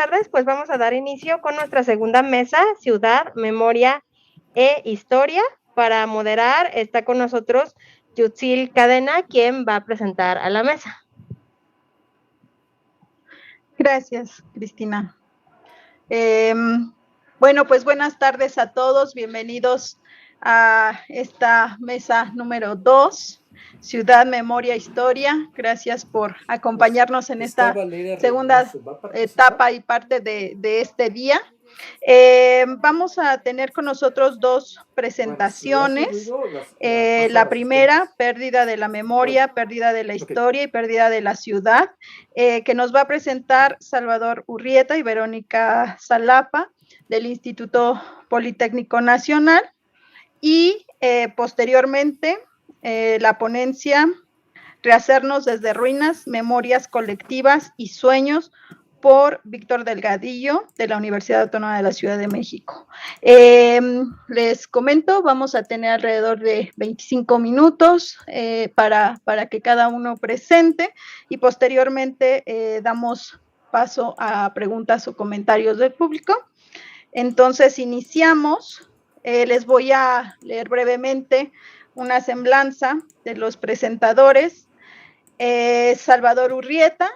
tardes, pues vamos a dar inicio con nuestra segunda mesa, Ciudad, Memoria e Historia. Para moderar está con nosotros Yutzil Cadena, quien va a presentar a la mesa. Gracias, Cristina. Bueno, pues buenas tardes a todos, bienvenidos a esta mesa número 2, Ciudad, Memoria, Historia. Gracias por acompañarnos en esta segunda etapa y parte de este día. Vamos a tener con nosotros dos presentaciones. La primera, pérdida de la memoria, pérdida de la historia y pérdida de la ciudad, que nos va a presentar Salvador Urrieta y Verónica Salapa del Instituto Politécnico Nacional, y posteriormente la ponencia Rehacernos desde ruinas, memorias colectivas y sueños, por Víctor Delgadillo de la Universidad Autónoma de la Ciudad de México. Les comento, vamos a tener alrededor de 25 minutos para que cada uno presente, y posteriormente damos paso a preguntas o comentarios del público. Entonces iniciamos. Les voy a leer brevemente una semblanza de los presentadores. Salvador Urrieta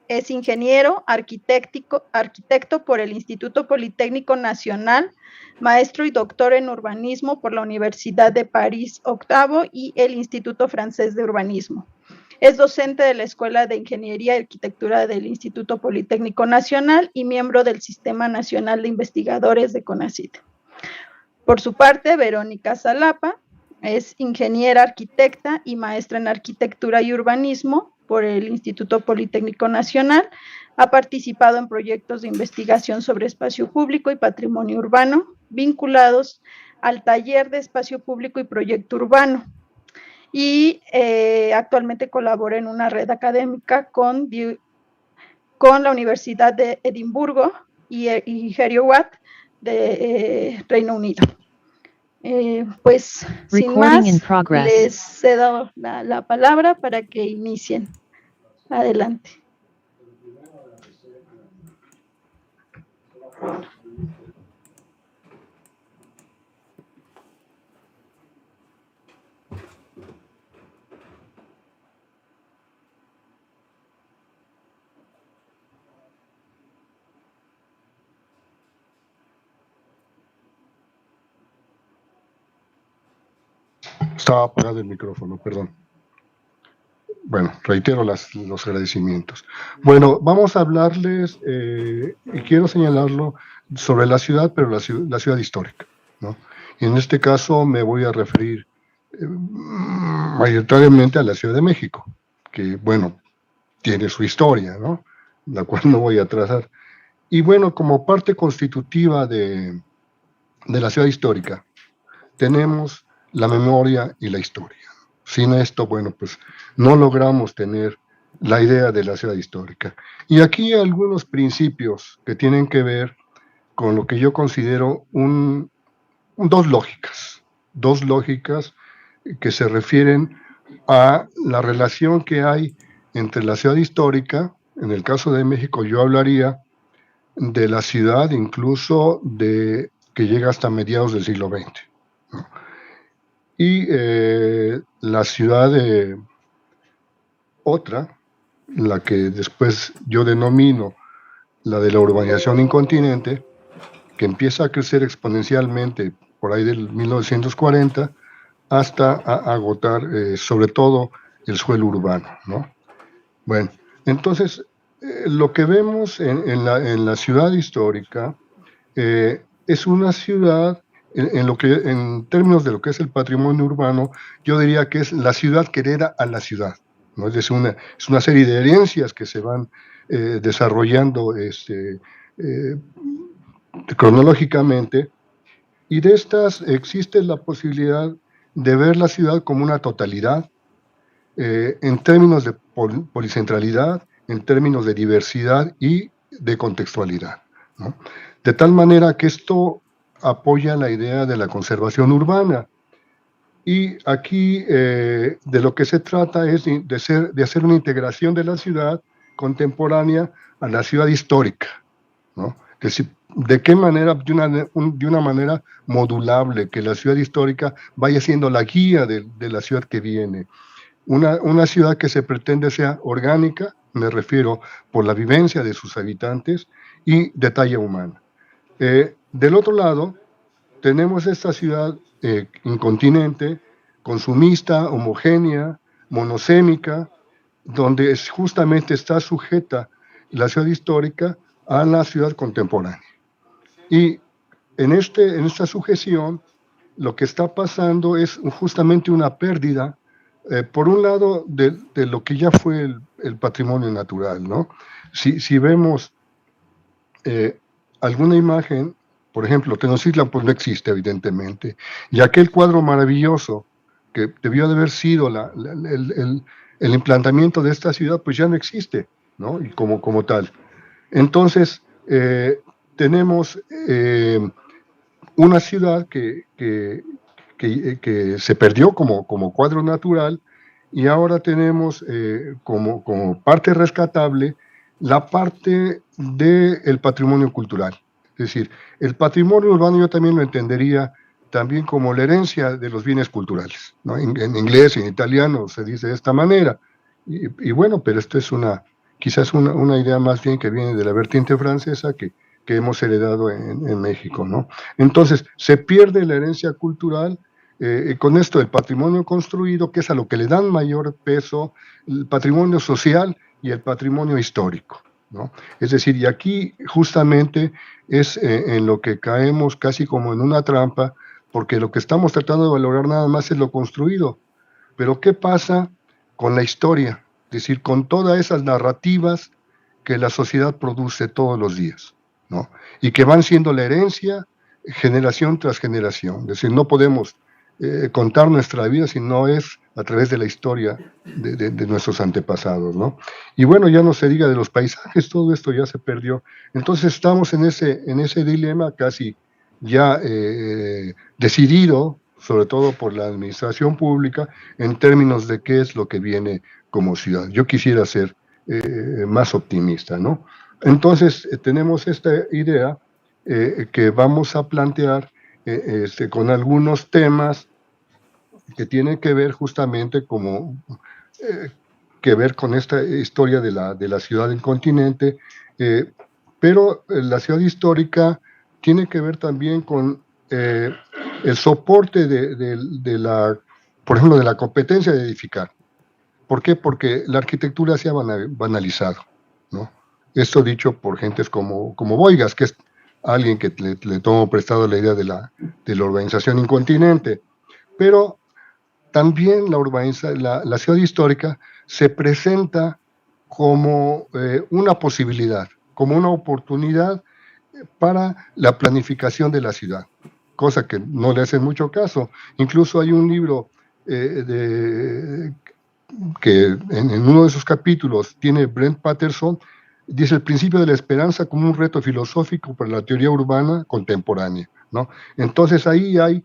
es ingeniero, arquitecto por el Instituto Politécnico Nacional, maestro y doctor en urbanismo por la Universidad de París Octavo y el Instituto Francés de Urbanismo. Es docente de la Escuela de Ingeniería y Arquitectura del Instituto Politécnico Nacional y miembro del Sistema Nacional de Investigadores de CONACYT. Por su parte, Verónica Salapa es ingeniera, arquitecta y maestra en arquitectura y urbanismo por el Instituto Politécnico Nacional. Ha participado en proyectos de investigación sobre espacio público y patrimonio urbano vinculados al taller de espacio público y proyecto urbano, y actualmente colabora en una red académica con la Universidad de Edimburgo y Heriot-Watt de Reino Unido. Pues sin más, les cedo la palabra para que inicien. Adelante. Estaba apagado el micrófono, perdón. Bueno, reitero los agradecimientos. Bueno, vamos a hablarles, y quiero señalarlo, sobre la ciudad, pero la ciudad histórica, ¿no? Y en este caso me voy a referir mayoritariamente a la Ciudad de México, que, bueno, tiene su historia, ¿no?, la cual no voy a trazar. Y bueno, como parte constitutiva de la ciudad histórica, tenemos la memoria y la historia. Sin esto, bueno, pues no logramos tener la idea de la ciudad histórica. Y aquí hay algunos principios que tienen que ver con lo que yo considero dos lógicas que se refieren a la relación que hay entre la ciudad histórica. En el caso de México yo hablaría de la ciudad incluso que llega hasta mediados del siglo XX, ¿no? Y la ciudad otra, la que después yo denomino la de la urbanización incontinente, que empieza a crecer exponencialmente por ahí del 1940 hasta agotar sobre todo el suelo urbano, ¿no? Bueno, entonces lo que vemos en la ciudad histórica es una ciudad, en términos de lo que es el patrimonio urbano, yo diría que es la ciudad que hereda a la ciudad, ¿no? Es una serie de herencias que se van desarrollando cronológicamente, y de estas existe la posibilidad de ver la ciudad como una totalidad, en términos de policentralidad, en términos de diversidad y de contextualidad, ¿no? De tal manera que esto apoya la idea de la conservación urbana. Y aquí de lo que se trata es de hacer una integración de la ciudad contemporánea a la ciudad histórica, ¿no? Es decir, de qué manera, de una manera modulable, que la ciudad histórica vaya siendo la guía de la ciudad que viene. Una ciudad que se pretende sea orgánica, me refiero por la vivencia de sus habitantes y de talla humana. Del otro lado, tenemos esta ciudad incontinente, consumista, homogénea, monosémica, donde justamente está sujeta la ciudad histórica a la ciudad contemporánea. Y en esta sujeción, lo que está pasando es justamente una pérdida, por un lado, de lo que ya fue el patrimonio natural, ¿no? Si vemos alguna imagen, por ejemplo, Tenochtitlan, pues no existe, evidentemente, y aquel cuadro maravilloso que debió de haber sido el implantamiento de esta ciudad, pues ya no existe, ¿no? Y como tal. Entonces, tenemos una ciudad que se perdió como cuadro natural, y ahora tenemos como parte rescatable la parte del patrimonio cultural. Es decir, el patrimonio urbano yo también lo entendería también como la herencia de los bienes culturales, ¿no? En inglés, en italiano se dice de esta manera, y bueno, pero esto es quizás una idea más bien que viene de la vertiente francesa que hemos heredado en México, ¿no? Entonces, se pierde la herencia cultural, con esto el patrimonio construido, que es a lo que le dan mayor peso, el patrimonio social y el patrimonio histórico, ¿no? Es decir, y aquí justamente es en lo que caemos casi como en una trampa, porque lo que estamos tratando de valorar nada más es lo construido. Pero ¿qué pasa con la historia? Es decir, con todas esas narrativas que la sociedad produce todos los días, ¿no? Y que van siendo la herencia generación tras generación. Es decir, no podemos contar nuestra vida si no es a través de la historia de nuestros antepasados, ¿no? Y bueno, ya no se diga de los paisajes, todo esto ya se perdió. Entonces estamos en ese dilema casi ya decidido, sobre todo por la administración pública, en términos de qué es lo que viene como ciudad. Yo quisiera ser más optimista, ¿no? Entonces tenemos esta idea que vamos a plantear con algunos temas que tienen que ver justamente que ver con esta historia de la ciudad del continente, pero la ciudad histórica tiene que ver también con el soporte por ejemplo, de la competencia de edificar. ¿Por qué? Porque la arquitectura se ha banalizado, ¿no? Esto dicho por gentes como Boigas, que es alguien que le tomó prestado la idea de la urbanización incontinente. Pero también la ciudad histórica se presenta como una posibilidad, como una oportunidad para la planificación de la ciudad, cosa que no le hacen mucho caso. Incluso hay un libro que en uno de sus capítulos tiene Brent Patterson, dice el principio de la esperanza como un reto filosófico para la teoría urbana contemporánea, ¿no? Entonces ahí hay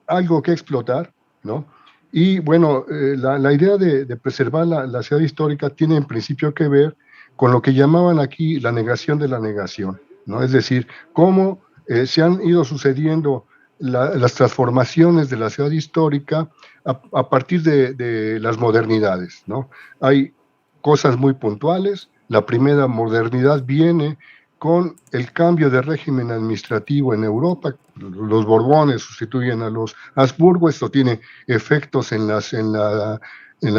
algo que explotar, ¿no? Y bueno, la idea de preservar la ciudad histórica tiene en principio que ver con lo que llamaban aquí la negación de la negación, ¿no? Es decir, cómo se han ido sucediendo las transformaciones de la ciudad histórica a partir de las modernidades, ¿no? Hay cosas muy puntuales. La primera modernidad viene con el cambio de régimen administrativo en Europa. Los Borbones sustituyen a los Habsburgo. Esto tiene efectos en la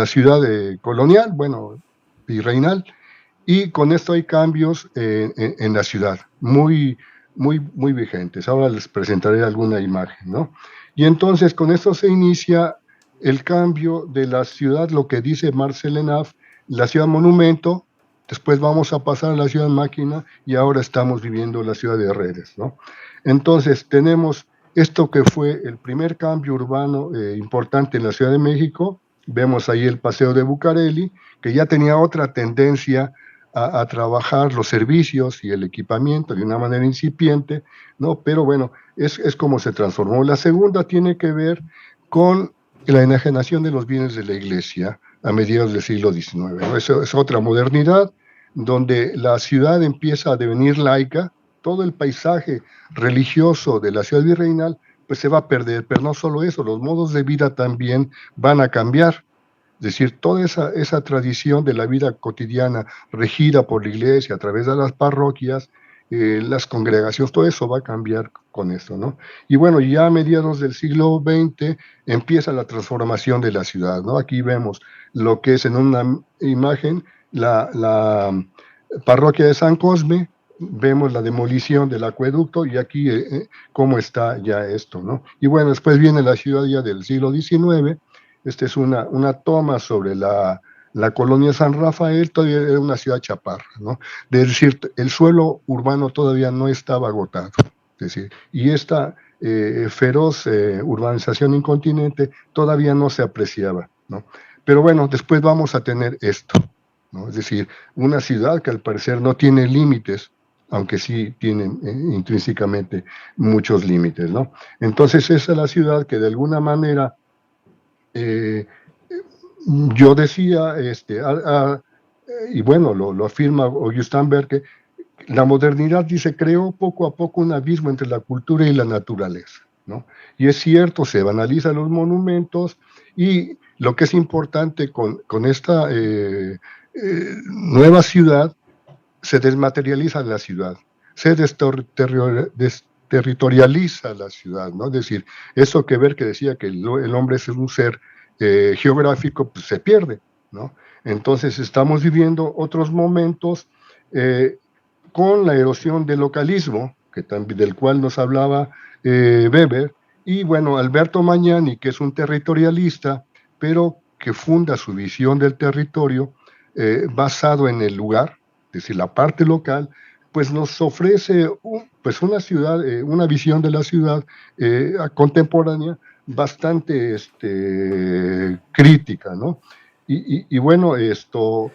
ciudad colonial, bueno, virreinal, y con esto hay cambios en la ciudad, muy vigentes. Ahora les presentaré alguna imagen, ¿no? Y entonces con esto se inicia el cambio de la ciudad, lo que dice Marcel Lenaf, la ciudad monumento. Después vamos a pasar a la ciudad máquina y ahora estamos viviendo la ciudad de redes, ¿no? Entonces tenemos esto que fue el primer cambio urbano importante en la Ciudad de México. Vemos ahí el Paseo de Bucareli, que ya tenía otra tendencia a trabajar los servicios y el equipamiento de una manera incipiente, ¿no? Pero bueno, es como se transformó. La segunda tiene que ver con la enajenación de los bienes de la iglesia a mediados del siglo XIX, ¿no? Eso es otra modernidad, donde la ciudad empieza a devenir laica, todo el paisaje religioso de la ciudad virreinal pues se va a perder, pero no solo eso, los modos de vida también van a cambiar. Es decir, toda esa tradición de la vida cotidiana regida por la iglesia a través de las parroquias, las congregaciones, todo eso va a cambiar con esto, ¿no? Y bueno, ya a mediados del siglo XX empieza la transformación de la ciudad, ¿no? Aquí vemos lo que es en una imagen la parroquia de San Cosme, vemos la demolición del acueducto y aquí cómo está ya esto, ¿no? Y bueno, después viene la ciudad ya del siglo XIX. Esta es una toma sobre la colonia San Rafael, todavía era una ciudad chaparra, ¿no? Es decir, el suelo urbano todavía no estaba agotado. Es decir, y esta feroz urbanización incontinente todavía no se apreciaba, ¿no? Pero bueno, después vamos a tener esto, ¿no? Es decir, una ciudad que al parecer no tiene límites, aunque sí tienen intrínsecamente muchos límites, ¿no? Entonces esa es la ciudad que de alguna manera yo decía, y bueno, lo afirma Augustin Berke, la modernidad, dice, creó poco a poco un abismo entre la cultura y la naturaleza, ¿no? Y es cierto, se banalizan los monumentos y lo que es importante con esta nueva ciudad, se desmaterializa la ciudad, se desterritorializa la ciudad, ¿no? Es decir, eso que Berke decía que el hombre es un ser geográfico, pues se pierde, ¿no? Entonces estamos viviendo otros momentos con la erosión del localismo, del cual nos hablaba Weber, y bueno, Alberto Magnani, que es un territorialista, pero que funda su visión del territorio basado en el lugar, es decir, la parte local, pues nos ofrece pues una ciudad, una visión de la ciudad contemporánea bastante crítica, ¿no? Y bueno, esto,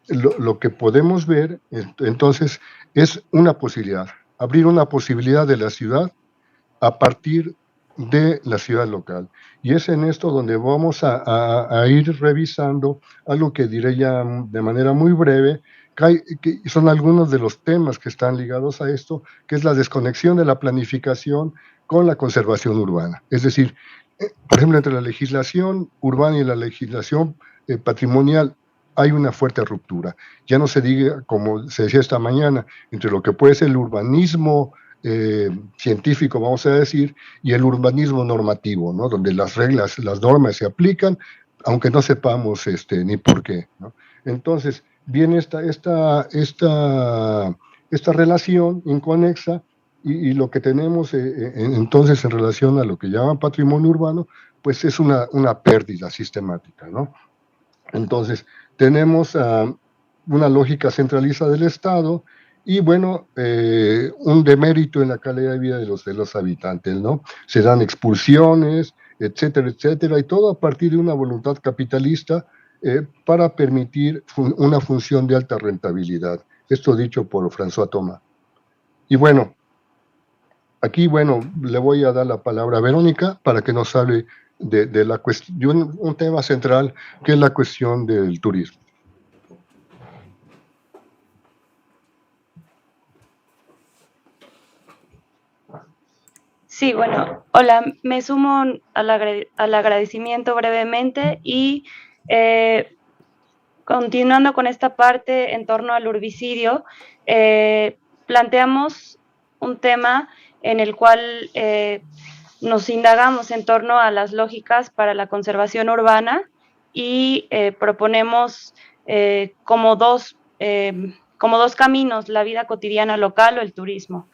lo que podemos ver entonces es una posibilidad, abrir una posibilidad de la ciudad a partir de la ciudad local. Y es en esto donde vamos a ir revisando algo que diré ya de manera muy breve, que son algunos de los temas que están ligados a esto, que es la desconexión de la planificación con la conservación urbana. Es decir, por ejemplo, entre la legislación urbana y la legislación patrimonial hay una fuerte ruptura. Ya no se diga, como se decía esta mañana, entre lo que puede ser el urbanismo científico, vamos a decir, y el urbanismo normativo, ¿no? Donde las reglas, las normas se aplican, aunque no sepamos ni por qué, ¿no? Entonces, viene esta relación inconexa y lo que tenemos entonces en relación a lo que llaman patrimonio urbano, pues es una pérdida sistemática, ¿no? Entonces, tenemos una lógica centralista del Estado y, bueno, un demérito en la calidad de vida de los habitantes, ¿no? Se dan expulsiones, etcétera, etcétera, y todo a partir de una voluntad capitalista para permitir una función de alta rentabilidad. Esto dicho por François Thomas. Y bueno, aquí, bueno, le voy a dar la palabra a Verónica para que nos hable de la cuestión, un tema central, que es la cuestión del turismo. Sí, bueno, hola, me sumo al agradecimiento brevemente y continuando con esta parte en torno al urbicidio, planteamos un tema en el cual nos indagamos en torno a las lógicas para la conservación urbana y proponemos como dos caminos, la vida cotidiana local o el turismo.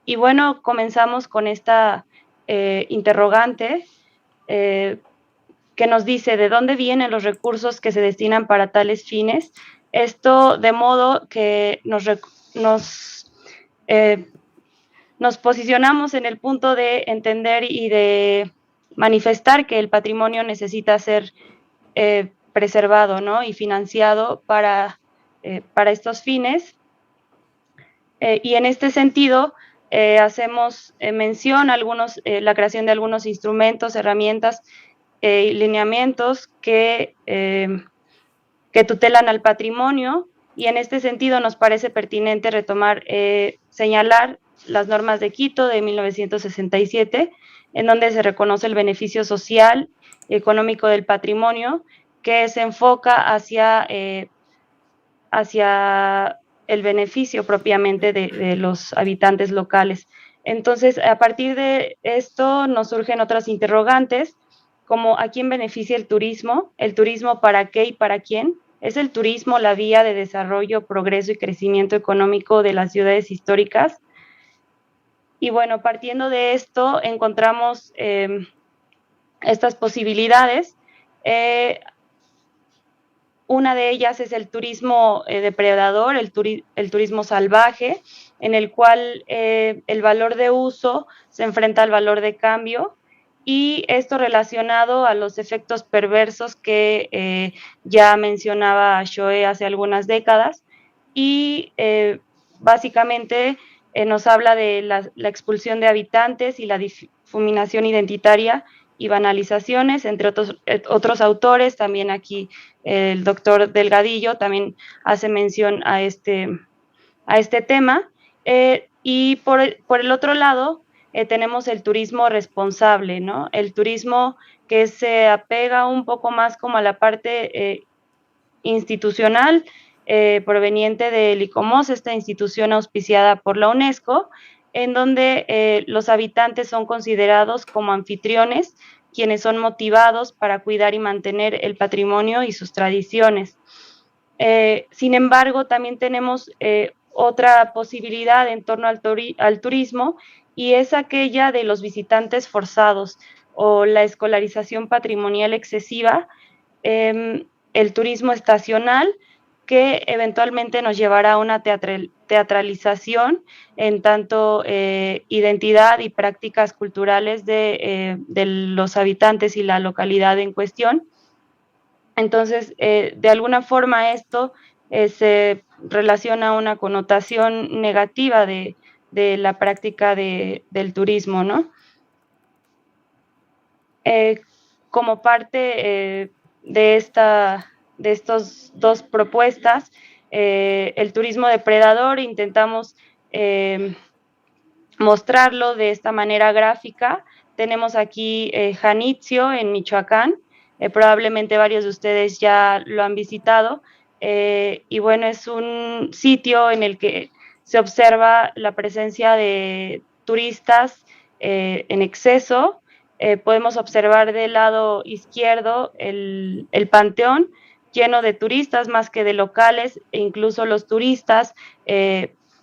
Y bueno, comenzamos con esta interrogante que nos dice de dónde vienen los recursos que se destinan para tales fines. Esto de modo que nos posicionamos en el punto de entender y de manifestar que el patrimonio necesita ser preservado, ¿no? Y financiado para estos fines. Y en este sentido, hacemos mención a la creación de algunos instrumentos, herramientas y lineamientos que tutelan al patrimonio y en este sentido nos parece pertinente señalar las normas de Quito de 1967, en donde se reconoce el beneficio social y económico del patrimonio, que se enfoca hacia el beneficio propiamente de los habitantes locales. Entonces, a partir de esto nos surgen otras interrogantes, como ¿a quién beneficia el turismo? ¿El turismo para qué y para quién? ¿Es el turismo la vía de desarrollo, progreso y crecimiento económico de las ciudades históricas? Y bueno, partiendo de esto, encontramos estas posibilidades. Una de ellas es el turismo depredador, el turismo salvaje, en el cual el valor de uso se enfrenta al valor de cambio, y esto relacionado a los efectos perversos que ya mencionaba Xoe hace algunas décadas, y básicamente nos habla de la expulsión de habitantes y la difuminación identitaria y banalizaciones, entre otros autores. También aquí el doctor Delgadillo también hace mención a este tema. Y por el otro lado, tenemos el turismo responsable, ¿no? El turismo que se apega un poco más como a la parte institucional, proveniente del ICOMOS, esta institución auspiciada por la UNESCO, en donde los habitantes son considerados como anfitriones, quienes son motivados para cuidar y mantener el patrimonio y sus tradiciones. Sin embargo, también tenemos otra posibilidad en torno al turismo, y es aquella de los visitantes forzados o la escolarización patrimonial excesiva, el turismo estacional, que eventualmente nos llevará a una teatralización en tanto identidad y prácticas culturales de los habitantes y la localidad en cuestión. Entonces, de alguna forma esto se relaciona a una connotación negativa de la práctica del turismo, ¿no? Como parte de estas dos propuestas, el turismo depredador, intentamos mostrarlo de esta manera gráfica. Tenemos aquí Janitzio en Michoacán, probablemente varios de ustedes ya lo han visitado, y bueno, es un sitio en el que se observa la presencia de turistas en exceso. Podemos observar del lado izquierdo el panteón lleno de turistas más que de locales, e incluso los turistas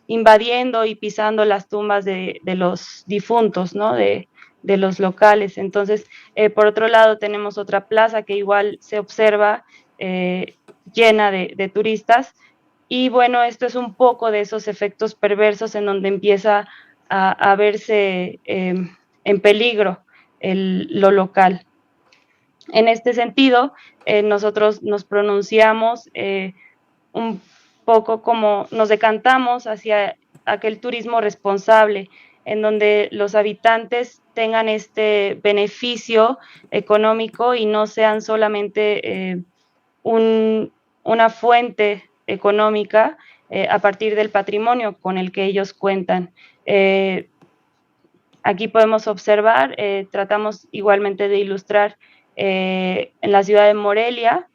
invadiendo y pisando las tumbas de los difuntos, ¿no? de los locales. Entonces, por otro lado, tenemos otra plaza que igual se observa llena de turistas, y bueno, esto es un poco de esos efectos perversos en donde empieza a verse en peligro lo local. En este sentido, nosotros nos pronunciamos un poco como nos decantamos hacia aquel turismo responsable, en donde los habitantes tengan este beneficio económico y no sean solamente una fuente económica a partir del patrimonio con el que ellos cuentan. Aquí podemos observar, tratamos igualmente de ilustrar en la ciudad de Morelia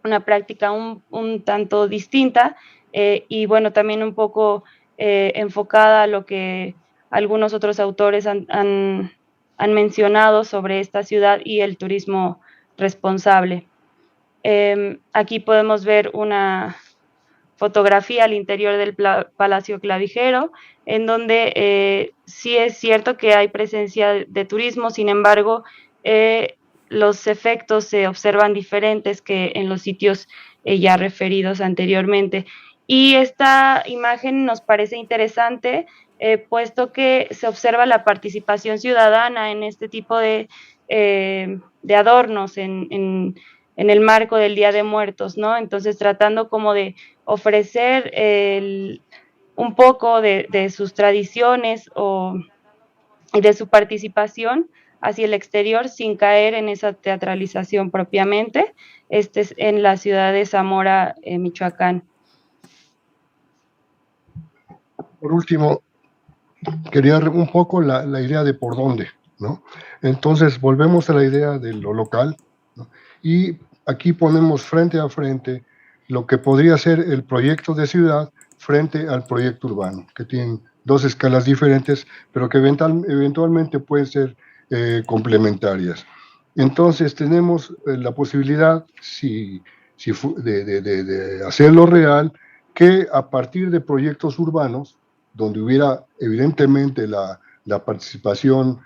una práctica un tanto distinta, y bueno, también un poco enfocada a lo que algunos otros autores han mencionado sobre esta ciudad y el turismo responsable. Aquí podemos ver una fotografía al interior del Palacio Clavijero, en donde sí es cierto que hay presencia de turismo. Sin embargo, los efectos se observan diferentes que en los sitios ya referidos anteriormente. Y esta imagen nos parece interesante, puesto que se observa la participación ciudadana en este tipo de adornos en el marco del Día de Muertos, ¿no? Entonces, tratando como de ofrecer un poco de sus tradiciones y de su participación hacia el exterior sin caer en esa teatralización propiamente. Este es en la ciudad de Zamora, Michoacán. por último, quería un poco la idea de por dónde, ¿no? Entonces, volvemos a la idea de lo local, ¿no? Y aquí ponemos frente a frente lo que podría ser el proyecto de ciudad frente al proyecto urbano, que tienen dos escalas diferentes, pero que eventualmente pueden ser complementarias. Entonces, tenemos la posibilidad, de hacerlo real, que a partir de proyectos urbanos, donde hubiera evidentemente la participación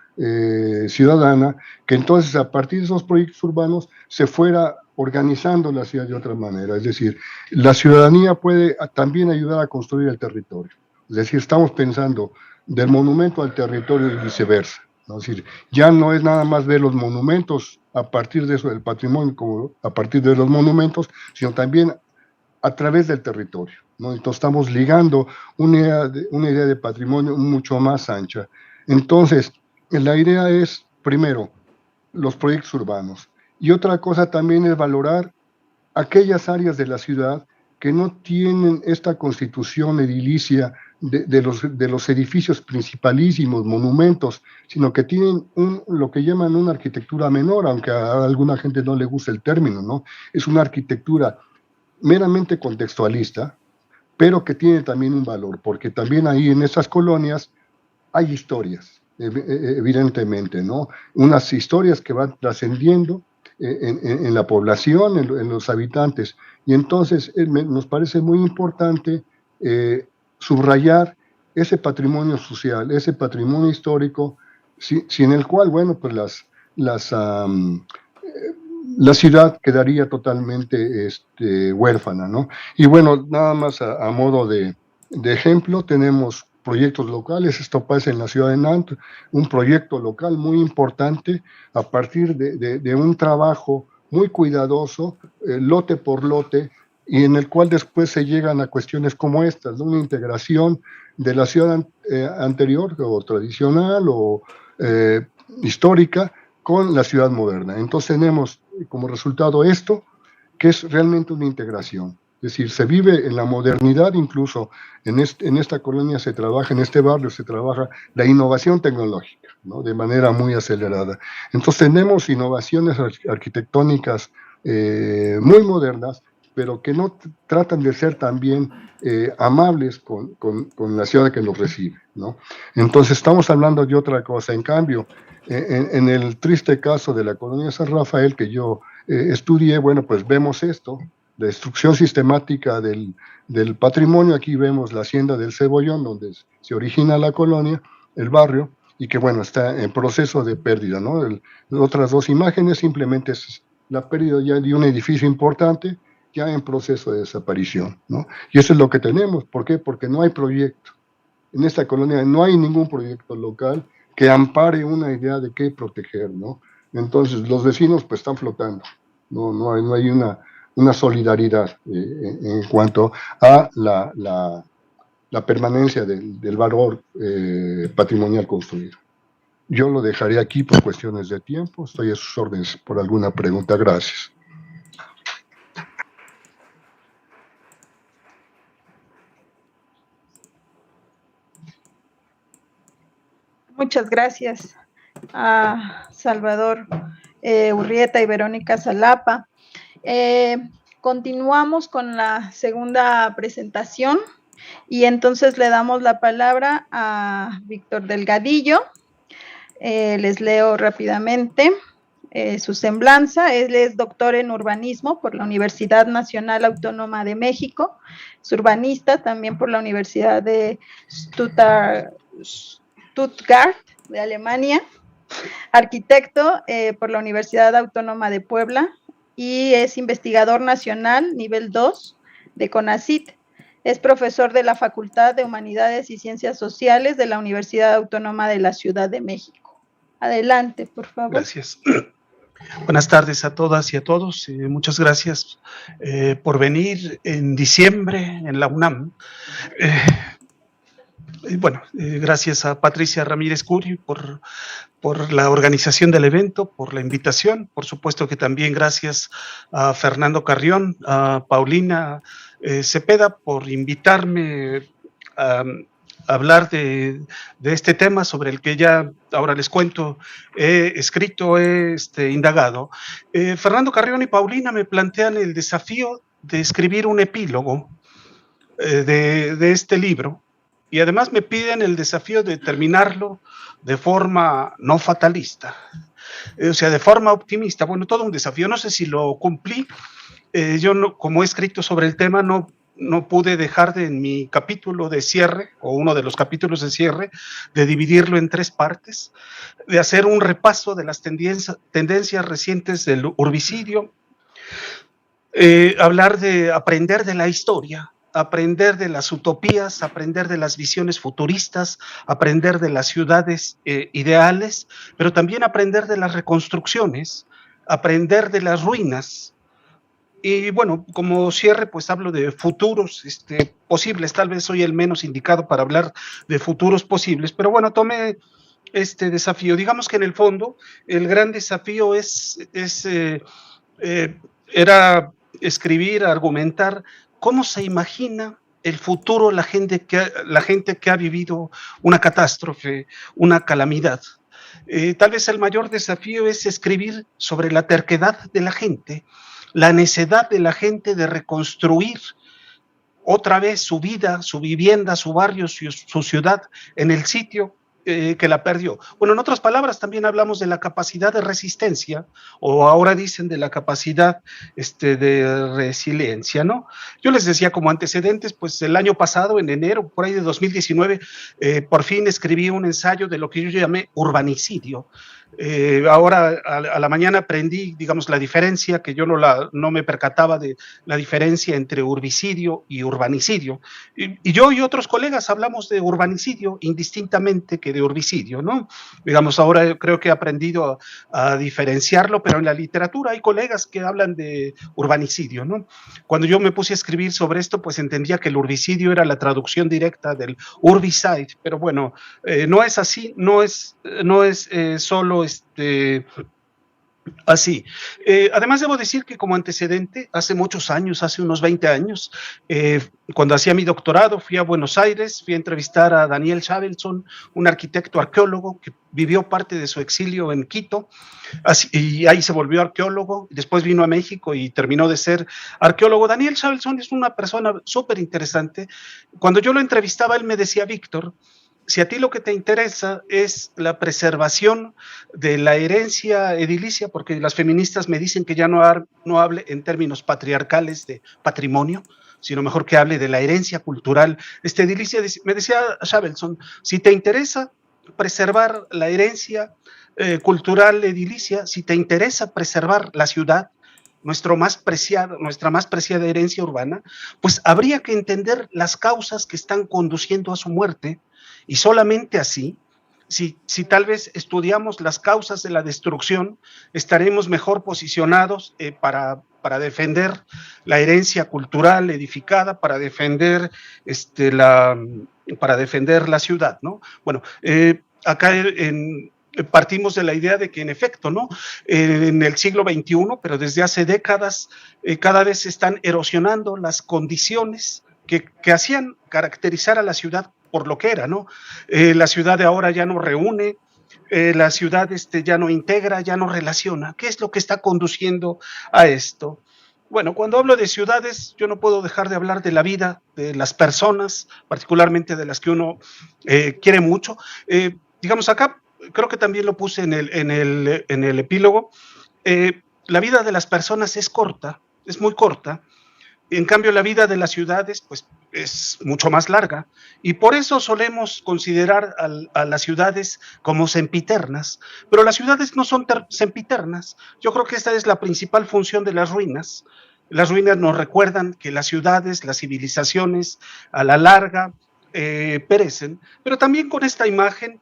ciudadana, que entonces a partir de esos proyectos urbanos se fuera organizando la ciudad de otra manera. Es decir, la ciudadanía puede también ayudar a construir el territorio. Es decir, estamos pensando del monumento al territorio y viceversa, ¿no? Es decir, ya no es nada más ver los monumentos a partir de eso, del patrimonio, como a partir de los monumentos, sino también a través del territorio, ¿no? Entonces estamos ligando una idea de patrimonio mucho más ancha. Entonces, la idea es, primero, los proyectos urbanos. Y otra cosa también es valorar aquellas áreas de la ciudad que no tienen esta constitución edilicia de los edificios principalísimos, monumentos, sino que tienen lo que llaman una arquitectura menor, aunque a alguna gente no le gusta el término, ¿no? Es una arquitectura meramente contextualista, pero que tiene también un valor, porque también ahí en esas colonias hay historias, evidentemente, ¿no? Unas historias que van trascendiendo en la población, en los habitantes, y entonces nos parece muy importante subrayar ese patrimonio social, ese patrimonio histórico, sin el cual, bueno, pues la ciudad quedaría totalmente huérfana, ¿no? Y bueno, nada más a modo de ejemplo, tenemos proyectos locales. Esto pasa en la ciudad de Nantes, un proyecto local muy importante a partir de un trabajo muy cuidadoso, lote por lote, y en el cual después se llegan a cuestiones como estas, ¿no? Una integración de la ciudad anterior o tradicional o histórica con la ciudad moderna. Entonces tenemos como resultado esto, que es realmente una integración. Es decir, se vive en la modernidad, incluso en esta colonia se trabaja, en este barrio se trabaja la innovación tecnológica, ¿no? De manera muy acelerada. Entonces tenemos innovaciones arquitectónicas muy modernas, pero que no tratan de ser también amables con la ciudad que nos recibe, ¿no? Entonces estamos hablando de otra cosa. En cambio, en el triste caso de la colonia San Rafael que yo estudié, bueno, pues vemos esto, la destrucción sistemática del patrimonio. Aquí vemos la hacienda del Cebollón, donde se origina la colonia, el barrio, y que, bueno, está en proceso de pérdida, ¿no? Otras dos imágenes simplemente es la pérdida ya de un edificio importante, ya en proceso de desaparición, ¿no? Y eso es lo que tenemos. ¿Por qué? Porque no hay proyecto. En esta colonia no hay ningún proyecto local que ampare una idea de qué proteger, ¿no? Entonces los vecinos pues están flotando, no hay una solidaridad en cuanto a la permanencia del valor patrimonial construido. Yo lo dejaré aquí por cuestiones de tiempo. Estoy a sus órdenes por alguna pregunta. Gracias. Muchas gracias a Salvador Urrieta y Verónica Salapa. Continuamos con la segunda presentación y entonces le damos la palabra a Víctor Delgadillo. Les leo rápidamente su semblanza. Él es doctor en urbanismo por la Universidad Nacional Autónoma de México, es urbanista también por la Universidad de Stuttgart de Alemania, arquitecto por la Universidad Autónoma de Puebla y es investigador nacional nivel 2 de CONACYT. Es profesor de la Facultad de Humanidades y Ciencias Sociales de la Universidad Autónoma de la Ciudad de México. Adelante, por favor. Gracias. Buenas tardes a todas y a todos. Muchas gracias por venir en diciembre en la UNAM. Gracias a Patricia Ramírez Curi por la organización del evento, por la invitación. Por supuesto que también gracias a Fernando Carrión, a Paulina Cepeda por invitarme hablar de este tema sobre el que ya ahora les cuento, he escrito, he indagado. Fernando Carrión y Paulina me plantean el desafío de escribir un epílogo de este libro, y además me piden el desafío de terminarlo de forma no fatalista, o sea, de forma optimista. Bueno, todo un desafío, no sé si lo cumplí. Yo, no, como he escrito sobre el tema, no pude dejar en mi capítulo de cierre, o uno de los capítulos de cierre, de dividirlo en 3 partes, de hacer un repaso de las tendencias recientes del urbicidio, hablar de aprender de la historia, aprender de las utopías, aprender de las visiones futuristas, aprender de las ciudades ideales, pero también aprender de las reconstrucciones, aprender de las ruinas. Y bueno, como cierre, pues hablo de futuros posibles. Tal vez soy el menos indicado para hablar de futuros posibles, pero bueno, tomé este desafío. Digamos que en el fondo, el gran desafío era escribir, argumentar cómo se imagina el futuro la gente que ha vivido una catástrofe, una calamidad. Tal vez el mayor desafío es escribir sobre la terquedad de la gente, la necedad de la gente de reconstruir otra vez su vida, su vivienda, su barrio, su ciudad en el sitio que la perdió. Bueno, en otras palabras, también hablamos de la capacidad de resistencia, o ahora dicen de la capacidad de resiliencia, ¿no? Yo les decía como antecedentes, pues el año pasado, en enero, por ahí de 2019, por fin escribí un ensayo de lo que yo llamé urbanicidio. Ahora a la mañana aprendí, digamos, la diferencia, que yo no me percataba de la diferencia entre urbicidio y urbanicidio. Y yo y otros colegas hablamos de urbanicidio indistintamente que de urbicidio, ¿no? Digamos, ahora creo que he aprendido a diferenciarlo, pero en la literatura hay colegas que hablan de urbanicidio, ¿no? Cuando yo me puse a escribir sobre esto, pues entendía que el urbicidio era la traducción directa del urbicide, pero bueno, no es así, no es solo así. Además, debo decir que como antecedente, hace muchos años, hace unos 20 años, cuando hacía mi doctorado, fui a Buenos Aires, fui a entrevistar a Daniel Shavelson, un arquitecto arqueólogo que vivió parte de su exilio en Quito, y ahí se volvió arqueólogo, después vino a México y terminó de ser arqueólogo. Daniel Shavelson es una persona súper interesante. Cuando yo lo entrevistaba, él me decía: Víctor, si a ti lo que te interesa es la preservación de la herencia edilicia, porque las feministas me dicen que ya no hable en términos patriarcales de patrimonio, sino mejor que hable de la herencia cultural edilicia, me decía Shavelson, si te interesa preservar la herencia cultural edilicia, si te interesa preservar la ciudad, nuestra más preciada herencia urbana, pues habría que entender las causas que están conduciendo a su muerte. Y solamente así, si tal vez estudiamos las causas de la destrucción, estaremos mejor posicionados para defender la herencia cultural edificada, para defender la ciudad, ¿no? Bueno, acá partimos de la idea de que en efecto, ¿no? En el siglo XXI, pero desde hace décadas, cada vez se están erosionando las condiciones que hacían caracterizar a la ciudad por lo que era, ¿no? La ciudad de ahora ya no reúne, la ciudad ya no integra, ya no relaciona. ¿Qué es lo que está conduciendo a esto? Bueno, cuando hablo de ciudades, yo no puedo dejar de hablar de la vida de las personas, particularmente de las que uno quiere mucho. Digamos, acá creo que también lo puse en el epílogo. La vida de las personas es corta, es muy corta. En cambio, la vida de las ciudades, pues, es mucho más larga, y por eso solemos considerar a las ciudades como sempiternas, pero las ciudades no son sempiternas. Yo creo que esta es la principal función de las ruinas. Las ruinas nos recuerdan que las ciudades, las civilizaciones, a la larga perecen, pero también con esta imagen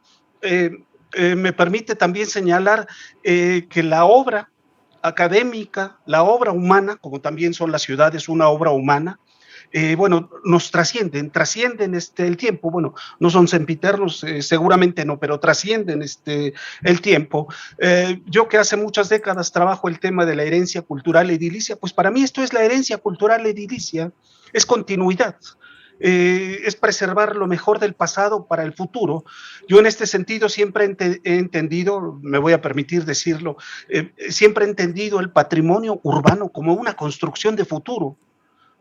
me permite también señalar que la obra académica, la obra humana, como también son las ciudades una obra humana, bueno, nos trascienden el tiempo. Bueno, no son sempiternos, seguramente no, pero trascienden el tiempo. Yo que hace muchas décadas trabajo el tema de la herencia cultural edilicia, pues para mí esto es la herencia cultural edilicia, es continuidad. es preservar lo mejor del pasado para el futuro. Yo en este sentido siempre he entendido, me voy a permitir decirlo, siempre he entendido el patrimonio urbano como una construcción de futuro.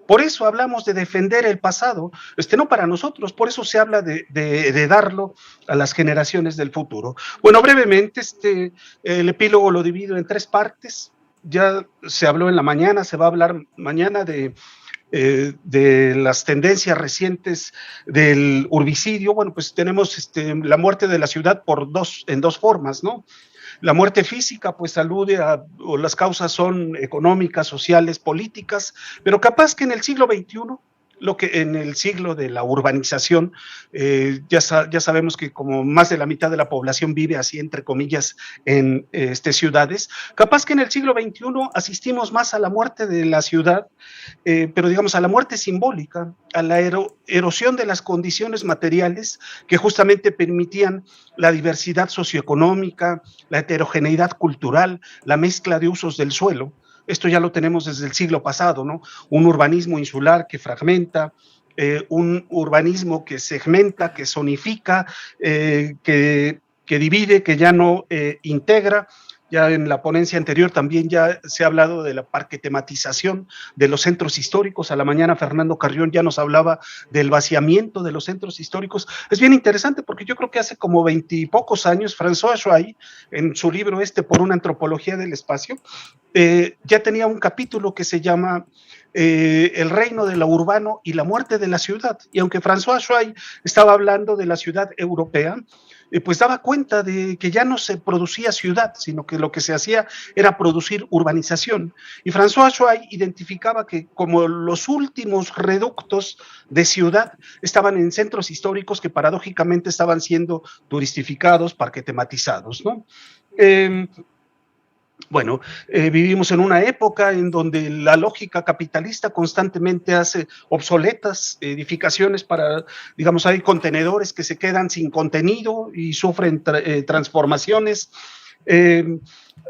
Por eso hablamos de defender el pasado, no para nosotros, por eso se habla de darlo a las generaciones del futuro. Bueno, brevemente, el epílogo lo divido en 3 partes. Ya se habló en la mañana, se va a hablar mañana de las tendencias recientes del urbicidio. Bueno, pues tenemos la muerte de la ciudad en dos formas, ¿no? La muerte física, pues alude o las causas son económicas, sociales, políticas, pero capaz que en el siglo XXI, en el siglo de la urbanización, ya sabemos que como más de la mitad de la población vive así, entre comillas, en ciudades, capaz que en el siglo XXI asistimos más a la muerte de la ciudad, pero digamos a la muerte simbólica, a la erosión de las condiciones materiales que justamente permitían la diversidad socioeconómica, la heterogeneidad cultural, la mezcla de usos del suelo. Esto ya lo tenemos desde el siglo pasado, ¿no? Un urbanismo insular que fragmenta, un urbanismo que segmenta, que zonifica, que divide, que ya no integra. Ya en la ponencia anterior también ya se ha hablado de la parquetematización de los centros históricos. A la mañana Fernando Carrión ya nos hablaba del vaciamiento de los centros históricos. Es bien interesante porque yo creo que hace como 20 y pocos años, François Chouay, en su libro Por una antropología del espacio, ya tenía un capítulo que se llama El reino de lo urbano y la muerte de la ciudad. Y aunque François Chouay estaba hablando de la ciudad europea, pues daba cuenta de que ya no se producía ciudad, sino que lo que se hacía era producir urbanización. Y François Chouay identificaba que como los últimos reductos de ciudad estaban en centros históricos que paradójicamente estaban siendo turistificados, parquetematizados, ¿no? Bueno, vivimos en una época en donde la lógica capitalista constantemente hace obsoletas edificaciones para, digamos, hay contenedores que se quedan sin contenido y sufren transformaciones.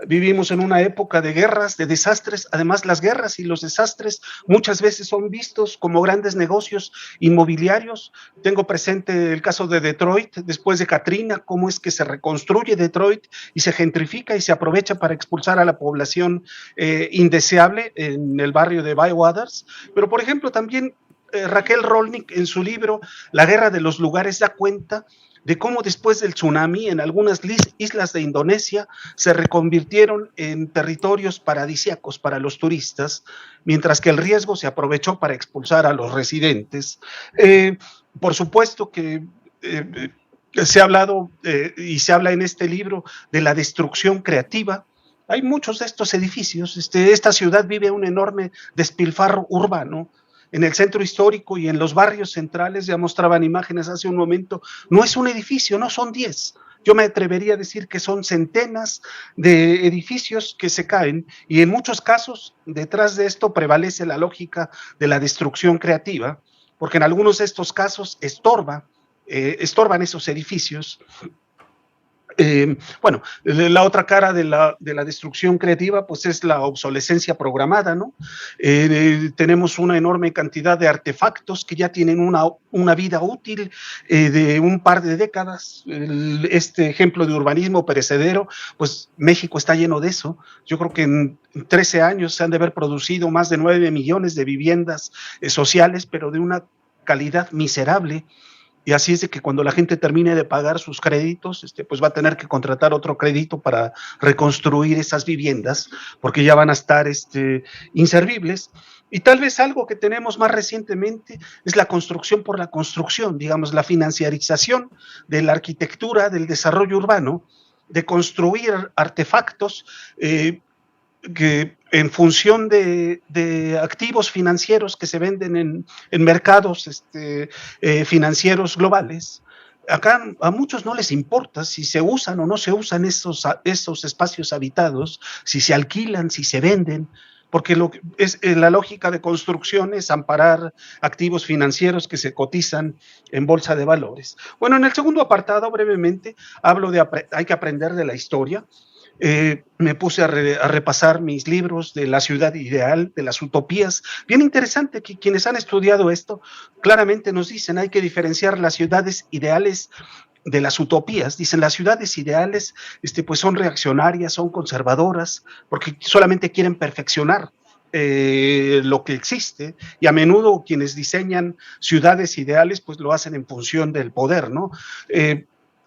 Vivimos en una época de guerras, de desastres. Además, las guerras y los desastres muchas veces son vistos como grandes negocios inmobiliarios. Tengo presente el caso de Detroit, después de Katrina, cómo es que se reconstruye Detroit y se gentrifica y se aprovecha para expulsar a la población indeseable en el barrio de Bywaters. Pero, por ejemplo, también Raquel Rolnick en su libro La guerra de los lugares da cuenta de cómo después del tsunami en algunas islas de Indonesia se reconvirtieron en territorios paradisíacos para los turistas, mientras que el riesgo se aprovechó para expulsar a los residentes. Por supuesto que se ha hablado y se habla en este libro de la destrucción creativa. Hay muchos de estos edificios. Esta ciudad vive un enorme despilfarro urbano. En el centro histórico y en los barrios centrales, ya mostraban imágenes hace un momento, no es un edificio, no son 10. Yo me atrevería a decir que son centenas de edificios que se caen y en muchos casos detrás de esto prevalece la lógica de la destrucción creativa, porque en algunos de estos casos estorban esos edificios. Bueno, la otra cara de la destrucción creativa pues es la obsolescencia programada, ¿no? Tenemos una enorme cantidad de artefactos que ya tienen una vida útil de un par de décadas. Este ejemplo de urbanismo perecedero, pues México está lleno de eso. Yo creo que en 13 años se han de haber producido más de 9 millones de viviendas sociales, pero de una calidad miserable. Y así es de que cuando la gente termine de pagar sus créditos, pues va a tener que contratar otro crédito para reconstruir esas viviendas, porque ya van a estar inservibles. Y tal vez algo que tenemos más recientemente es la construcción por la construcción, digamos, la financiarización de la arquitectura, del desarrollo urbano, de construir artefactos que en función de activos financieros que se venden en mercados financieros globales. Acá a muchos no les importa si se usan o no se usan esos espacios habitados, si se alquilan, si se venden, porque la lógica de construcción es amparar activos financieros que se cotizan en bolsa de valores. Bueno, en el segundo apartado, brevemente, hablo de hay que aprender de la historia. me puse a repasar mis libros de la ciudad ideal, de las utopías. Bien interesante que quienes han estudiado esto claramente nos dicen hay que diferenciar las ciudades ideales de las utopías. Dicen las ciudades ideales pues son reaccionarias, son conservadoras, porque solamente quieren perfeccionar lo que existe, y a menudo quienes diseñan ciudades ideales pues lo hacen en función del poder, ¿no?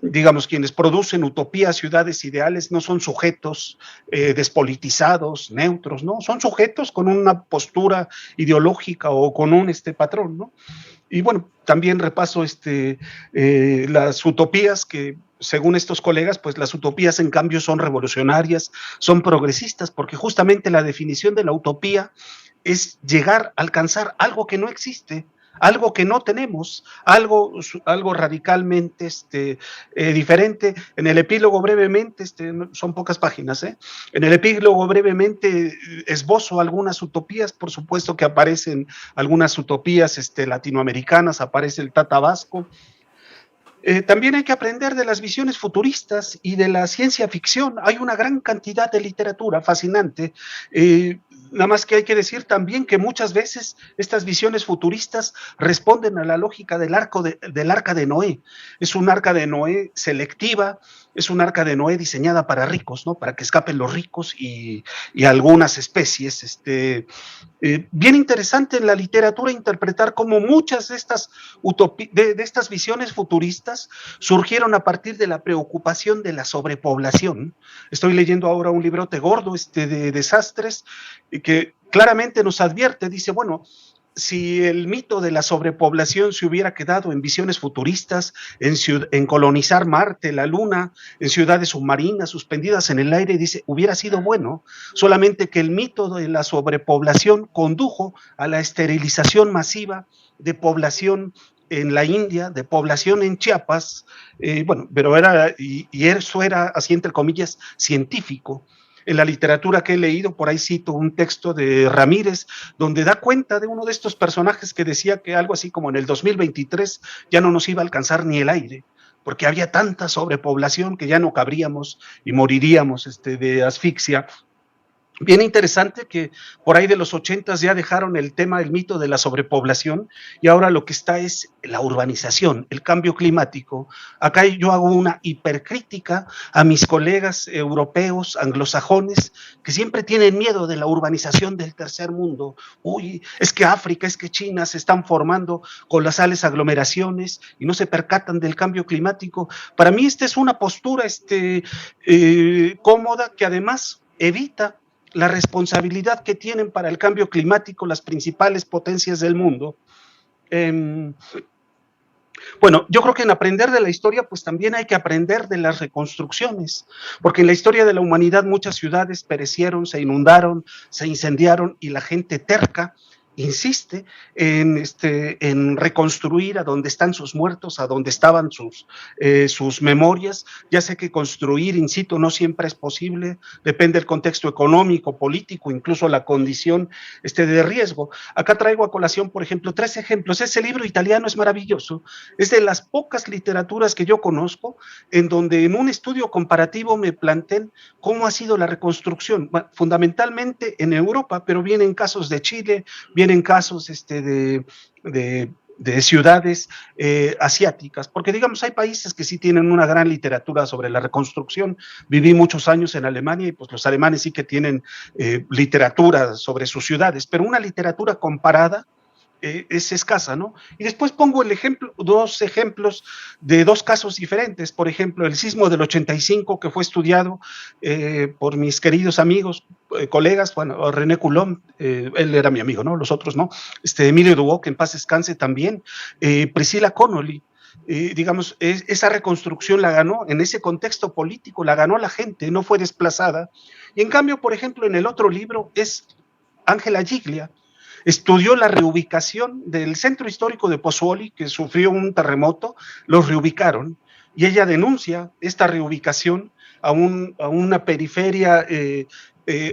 Digamos, quienes producen utopías, ciudades ideales, no son sujetos despolitizados, neutros, ¿no? Son sujetos con una postura ideológica o con un patrón, ¿no? Y bueno, también repaso las utopías que, según estos colegas, pues las utopías en cambio son revolucionarias, son progresistas, porque justamente la definición de la utopía es llegar a alcanzar algo que no existe, algo que no tenemos, algo radicalmente diferente. En el epílogo brevemente, son pocas páginas, en el epílogo brevemente esbozo algunas utopías, por supuesto que aparecen algunas utopías latinoamericanas, aparece el Tata Vasco. También hay que aprender de las visiones futuristas y de la ciencia ficción. Hay una gran cantidad de literatura fascinante. Nada más que hay que decir también que muchas veces estas visiones futuristas responden a la lógica del arca de Noé. Es un arca de Noé selectiva, es un arca de Noé diseñada para ricos, ¿no? Para que escapen los ricos y algunas especies. Bien interesante en la literatura interpretar cómo muchas de estas visiones futuristas surgieron a partir de la preocupación de la sobrepoblación. Estoy leyendo ahora un librote gordo de desastres que claramente nos advierte, dice, bueno, si el mito de la sobrepoblación se hubiera quedado en visiones futuristas, en colonizar Marte, la Luna, en ciudades submarinas suspendidas en el aire, dice, hubiera sido bueno, solamente que el mito de la sobrepoblación condujo a la esterilización masiva de población en la India, de población en Chiapas, bueno, pero eso era, así entre comillas, científico. En la literatura que he leído, por ahí cito un texto de Ramírez, donde da cuenta de uno de estos personajes que decía que algo así como en el 2023 ya no nos iba a alcanzar ni el aire, porque había tanta sobrepoblación que ya no cabríamos y moriríamos de asfixia. Bien interesante que por ahí de los 80s ya dejaron el mito de la sobrepoblación, y ahora lo que está es la urbanización, el cambio climático. Acá yo hago una hipercrítica a mis colegas europeos, anglosajones, que siempre tienen miedo de la urbanización del tercer mundo. Uy, es que África, es que China se están formando colosales aglomeraciones y no se percatan del cambio climático. Para mí esta es una postura cómoda, que además evita la responsabilidad que tienen para el cambio climático las principales potencias del mundo. Bueno, yo creo que en aprender de la historia, pues también hay que aprender de las reconstrucciones, porque en la historia de la humanidad muchas ciudades perecieron, se inundaron, se incendiaron, y la gente terca insiste en reconstruir a donde están sus muertos, a donde estaban sus memorias. Ya sé que construir in situ no siempre es posible, depende del contexto económico, político, incluso la condición de riesgo. Acá traigo a colación, por ejemplo, 3 ejemplos. Ese libro italiano es maravilloso, es de las pocas literaturas que yo conozco en donde en un estudio comparativo me plantean cómo ha sido la reconstrucción, bueno, fundamentalmente en Europa, pero vienen casos de Chile, vienen casos de ciudades asiáticas, porque digamos hay países que sí tienen una gran literatura sobre la reconstrucción. Viví muchos años en Alemania y pues los alemanes sí que tienen literatura sobre sus ciudades, pero una literatura comparada es escasa, ¿no? Y después pongo 2 ejemplos de 2 casos diferentes. Por ejemplo, el sismo del 85, que fue estudiado por mis queridos amigos, colegas, bueno, René Coulomb, él era mi amigo, ¿no? Los otros no. Emilio Duboc, que en paz descanse también, Priscilla Connolly. Digamos, esa reconstrucción la ganó, en ese contexto político, la ganó la gente, no fue desplazada. Y en cambio, por ejemplo, en el otro libro es Angela Giglia, estudió la reubicación del centro histórico de Pozzuoli, que sufrió un terremoto, los reubicaron, y ella denuncia esta reubicación a una periferia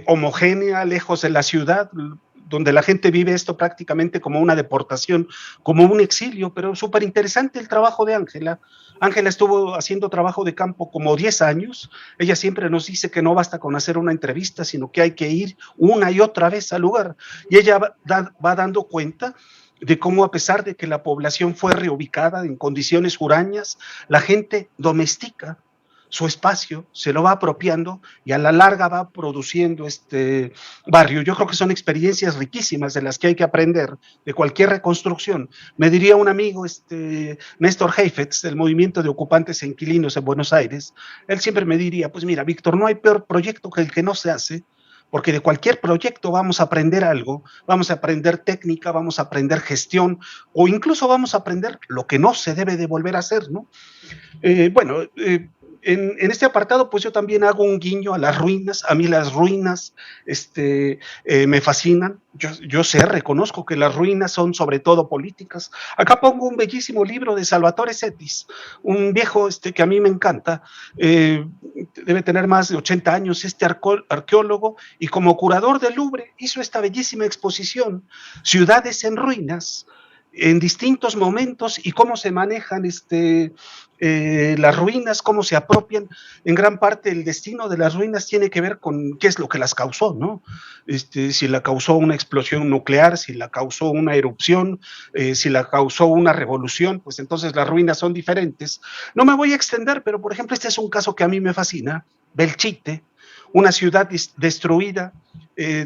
homogénea, lejos de la ciudad, donde la gente vive esto prácticamente como una deportación, como un exilio, pero súper interesante el trabajo de Ángela. Ángela estuvo haciendo trabajo de campo como 10 años. Ella siempre nos dice que no basta con hacer una entrevista, sino que hay que ir una y otra vez al lugar. Y ella va dando cuenta de cómo, a pesar de que la población fue reubicada en condiciones hurañas, la gente domestica su espacio, se lo va apropiando y a la larga va produciendo este barrio. Yo creo que son experiencias riquísimas de las que hay que aprender de cualquier reconstrucción. Me diría un amigo, Néstor Heifetz, del movimiento de ocupantes e inquilinos en Buenos Aires, él siempre me diría, pues mira, Víctor, no hay peor proyecto que el que no se hace, porque de cualquier proyecto vamos a aprender algo, vamos a aprender técnica, vamos a aprender gestión, o incluso vamos a aprender lo que no se debe de volver a hacer, ¿no? En este apartado, pues yo también hago un guiño a las ruinas. A mí las ruinas me fascinan. Yo reconozco que las ruinas son sobre todo políticas. Acá pongo un bellísimo libro de Salvatore Settis, un viejo que a mí me encanta, debe tener más de 80 años, arqueólogo, y como curador del Louvre hizo esta bellísima exposición, Ciudades en Ruinas, en distintos momentos, y cómo se manejan las ruinas, cómo se apropian. En gran parte el destino de las ruinas tiene que ver con qué es lo que las causó, ¿no? Si la causó una explosión nuclear, si la causó una erupción, si la causó una revolución, pues entonces las ruinas son diferentes. No me voy a extender, pero por ejemplo este es un caso que a mí me fascina, Belchite, una ciudad destruida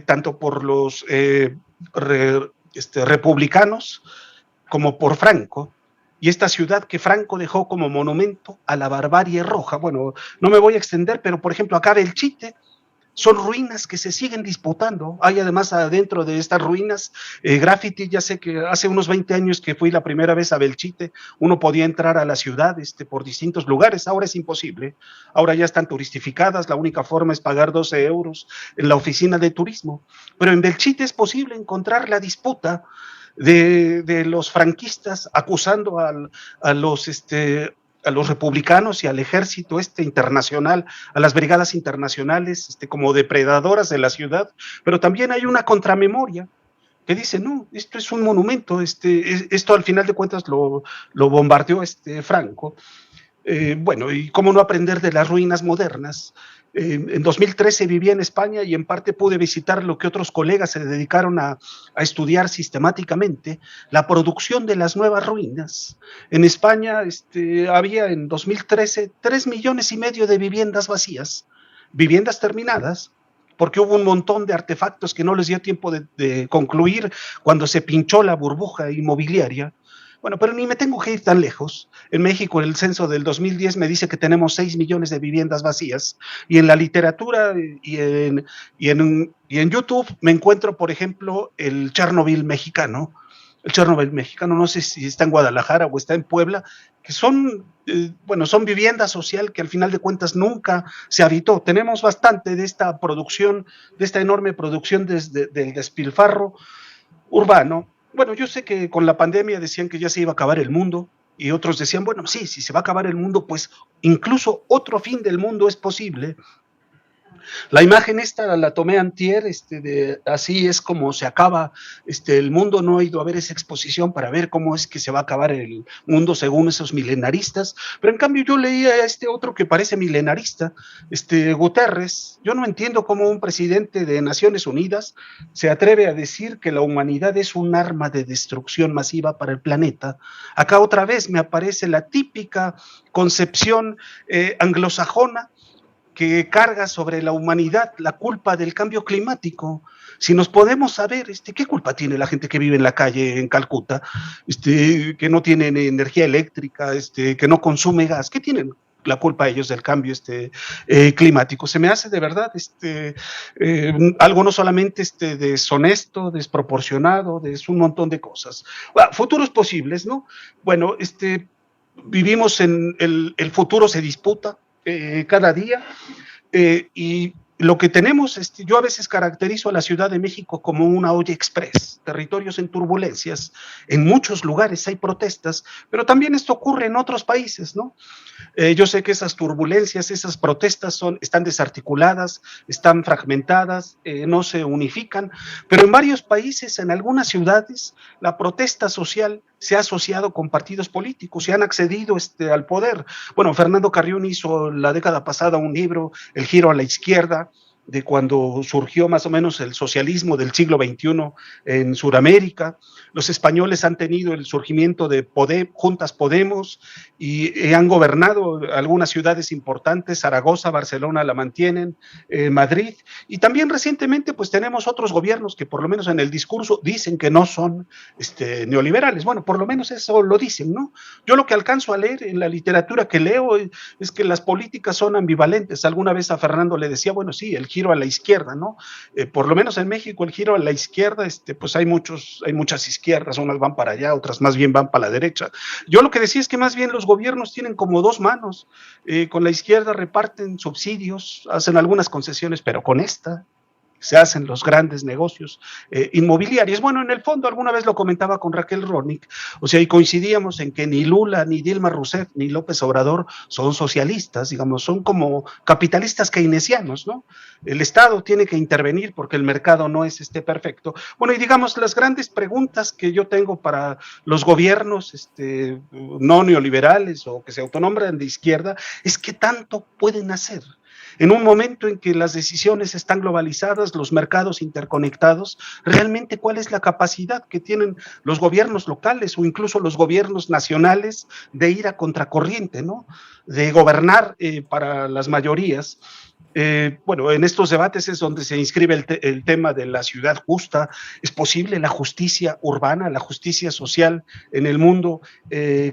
tanto por los republicanos como por Franco, y esta ciudad que Franco dejó como monumento a la barbarie roja. Bueno, no me voy a extender, pero por ejemplo acá Belchite son ruinas que se siguen disputando. Hay además adentro de estas ruinas graffiti. Ya sé que hace unos 20 años que fui la primera vez a Belchite, uno podía entrar a la ciudad por distintos lugares. Ahora es imposible, ahora ya están turistificadas, la única forma es pagar 12 euros en la oficina de turismo, pero en Belchite es posible encontrar la disputa de los franquistas acusando a los republicanos y al ejército internacional, a las brigadas internacionales como depredadoras de la ciudad, pero también hay una contramemoria que dice, no, esto es un monumento, esto al final de cuentas lo bombardeó Franco. Bueno, y cómo no aprender de las ruinas modernas. En 2013 viví en España y en parte pude visitar lo que otros colegas se dedicaron a estudiar sistemáticamente, la producción de las nuevas ruinas. En España había en 2013 3,5 millones de viviendas vacías, viviendas terminadas, porque hubo un montón de artefactos que no les dio tiempo de concluir cuando se pinchó la burbuja inmobiliaria. Bueno, pero ni me tengo que ir tan lejos. En México, el censo del 2010 me dice que tenemos 6 millones de viviendas vacías, y en la literatura y en YouTube me encuentro, por ejemplo, el Chernobyl mexicano. El Chernobyl mexicano, no sé si está en Guadalajara o está en Puebla, que son vivienda social que al final de cuentas nunca se habitó. Tenemos bastante de esta producción, de esta enorme producción del despilfarro urbano. Bueno, yo sé que con la pandemia decían que ya se iba a acabar el mundo, y otros decían, bueno, sí, si se va a acabar el mundo, pues incluso otro fin del mundo es posible. La imagen esta la tomé antier, así es como se acaba el mundo. No he ido a ver esa exposición para ver cómo es que se va a acabar el mundo según esos milenaristas, pero en cambio yo leí a otro que parece milenarista, Guterres. Yo no entiendo cómo un presidente de Naciones Unidas se atreve a decir que la humanidad es un arma de destrucción masiva para el planeta. Acá otra vez me aparece la típica concepción anglosajona que carga sobre la humanidad la culpa del cambio climático. Si nos podemos saber, ¿qué culpa tiene la gente que vive en la calle en Calcuta, que no tiene energía eléctrica, que no consume gas? ¿Qué tienen la culpa ellos del cambio climático? Se me hace de verdad algo no solamente deshonesto, desproporcionado, es un montón de cosas. Bueno, futuros posibles, ¿no? Bueno, vivimos en el futuro se disputa cada día, y lo que tenemos, yo a veces caracterizo a la Ciudad de México como una olla express, territorios en turbulencias, en muchos lugares hay protestas, pero también esto ocurre en otros países, ¿no? Yo sé que esas turbulencias, esas protestas están desarticuladas, están fragmentadas, no se unifican, pero en varios países, en algunas ciudades, la protesta social se ha asociado con partidos políticos y han accedido al poder. Bueno, Fernando Carrión hizo la década pasada un libro, El giro a la izquierda, de cuando surgió más o menos el socialismo del siglo XXI en Sudamérica. Los españoles han tenido el surgimiento de Juntas Podemos y han gobernado algunas ciudades importantes, Zaragoza, Barcelona la mantienen, Madrid, y también recientemente pues tenemos otros gobiernos que por lo menos en el discurso dicen que no son neoliberales. Bueno, por lo menos eso lo dicen, ¿no? Yo lo que alcanzo a leer en la literatura que leo es que las políticas son ambivalentes. Alguna vez a Fernando le decía, bueno, sí, el giro a la izquierda, ¿no? Por lo menos en México el giro a la izquierda, pues hay muchas izquierdas, unas van para allá, otras más bien van para la derecha. Yo lo que decía es que más bien los gobiernos tienen como dos manos, con la izquierda reparten subsidios, hacen algunas concesiones, pero con esta se hacen los grandes negocios inmobiliarios. Bueno, en el fondo alguna vez lo comentaba con Raquel Ronick, o sea, y coincidíamos en que ni Lula, ni Dilma Rousseff, ni López Obrador son socialistas, digamos, son como capitalistas keynesianos, ¿no? El Estado tiene que intervenir porque el mercado no es perfecto. Bueno, y digamos, las grandes preguntas que yo tengo para los gobiernos no neoliberales o que se autonombran de izquierda es qué tanto pueden hacer. En un momento en que las decisiones están globalizadas, los mercados interconectados, realmente cuál es la capacidad que tienen los gobiernos locales o incluso los gobiernos nacionales de ir a contracorriente, ¿no? De gobernar para las mayorías. Bueno, en estos debates es donde se inscribe el tema de la ciudad justa. ¿Es posible la justicia urbana, la justicia social en el mundo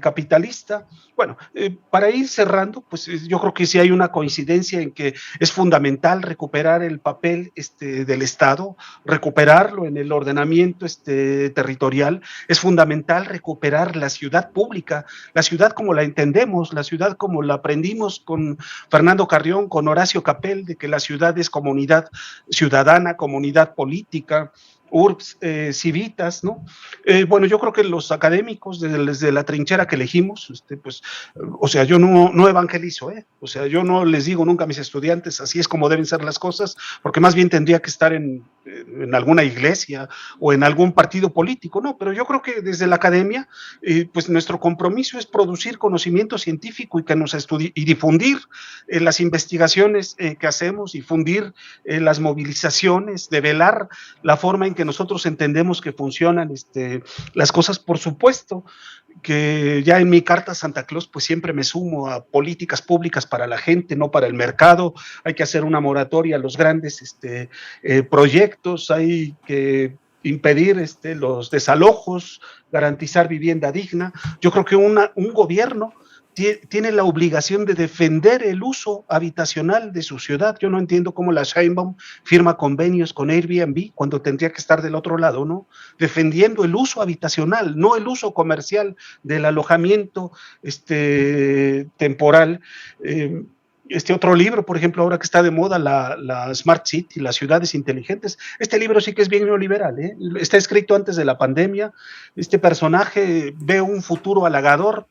capitalista? Bueno, para ir cerrando, pues yo creo que sí hay una coincidencia en que es fundamental recuperar el papel del Estado, recuperarlo en el ordenamiento territorial. Es fundamental recuperar la ciudad pública, la ciudad como la entendemos, la ciudad como la aprendimos con Fernando Carrión, con Horacio Capel, de que la ciudad es comunidad ciudadana, comunidad política, urbs civitas, ¿no? Bueno, yo creo que los académicos, desde la trinchera que elegimos, pues, o sea, yo no evangelizo, o sea, yo no les digo nunca a mis estudiantes, así es como deben ser las cosas, porque más bien tendría que estar en alguna iglesia o en algún partido político, ¿no? Pero yo creo que desde la academia, pues nuestro compromiso es producir conocimiento científico y que nos estudie y difundir las investigaciones que hacemos, difundir las movilizaciones, develar la forma en que nosotros entendemos que funcionan las cosas. Por supuesto que ya en mi carta a Santa Claus pues siempre me sumo a políticas públicas para la gente, no para el mercado. Hay que hacer una moratoria a los grandes proyectos, hay que impedir los desalojos, garantizar vivienda digna. Yo creo que un gobierno tiene la obligación de defender el uso habitacional de su ciudad. Yo no entiendo cómo la Sheinbaum firma convenios con Airbnb cuando tendría que estar del otro lado, ¿no? Defendiendo el uso habitacional, no el uso comercial del alojamiento temporal. Otro libro, por ejemplo, ahora que está de moda la Smart City, las ciudades inteligentes, este libro sí que es bien neoliberal, está escrito antes de la pandemia. Este personaje ve un futuro halagador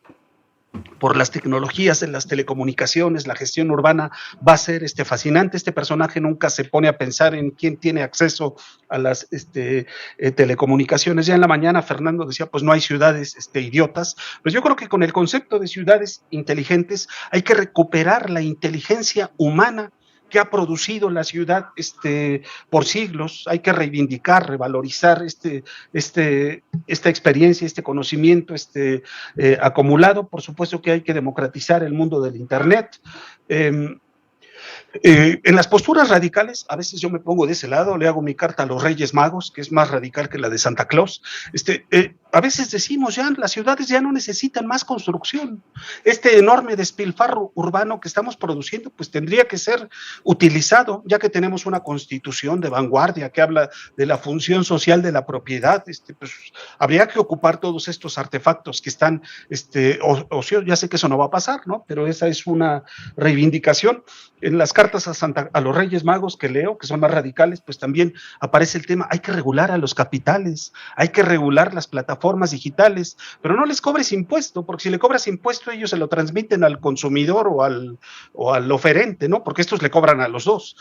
por las tecnologías en las telecomunicaciones, la gestión urbana va a ser fascinante. Este personaje nunca se pone a pensar en quién tiene acceso a las telecomunicaciones. Ya en la mañana Fernando decía, pues no hay ciudades idiotas. Pues yo creo que con el concepto de ciudades inteligentes hay que recuperar la inteligencia humana que ha producido la ciudad por siglos. Hay que reivindicar, revalorizar esta experiencia, este conocimiento acumulado. Por supuesto que hay que democratizar el mundo del Internet. En las posturas radicales, a veces yo me pongo de ese lado, le hago mi carta a los Reyes Magos, que es más radical que la de Santa Claus. a veces decimos ya, las ciudades ya no necesitan más construcción. Este enorme despilfarro urbano que estamos produciendo, pues tendría que ser utilizado, ya que tenemos una constitución de vanguardia que habla de la función social de la propiedad, pues habría que ocupar todos estos artefactos que están ociosos. Ya sé que eso no va a pasar, ¿no? Pero esa es una reivindicación. En las cartas a los Reyes Magos que leo, que son más radicales, pues también aparece el tema, hay que regular a los capitales, hay que regular las plataformas digitales, pero no les cobres impuesto, porque si le cobras impuesto ellos se lo transmiten al consumidor o al oferente, ¿no? Porque estos le cobran a los dos.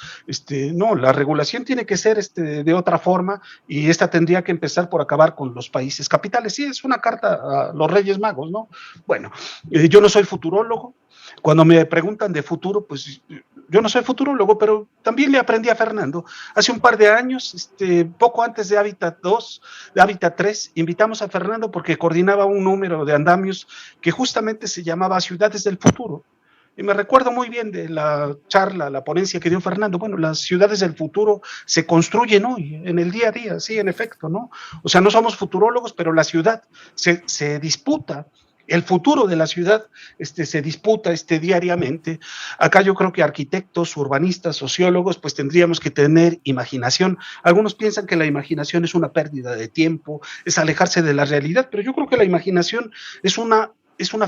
No, la regulación tiene que ser de otra forma, y esta tendría que empezar por acabar con los países capitales. Sí, es una carta a los Reyes Magos, ¿no? Bueno, yo no soy futurólogo. Cuando me preguntan de futuro, pues yo no soy futurólogo, pero también le aprendí a Fernando. Hace un par de años, poco antes de Hábitat 2, de Hábitat 3, invitamos a Fernando porque coordinaba un número de andamios que justamente se llamaba Ciudades del Futuro. Y me recuerdo muy bien de la charla, la ponencia que dio Fernando. Bueno, las ciudades del futuro se construyen hoy, en el día a día, sí, en efecto, ¿no? O sea, no somos futurólogos, pero la ciudad se disputa. El futuro de la ciudad se disputa diariamente. Acá yo creo que arquitectos, urbanistas, sociólogos, pues tendríamos que tener imaginación. Algunos piensan que la imaginación es una pérdida de tiempo, es alejarse de la realidad, pero yo creo que la imaginación es una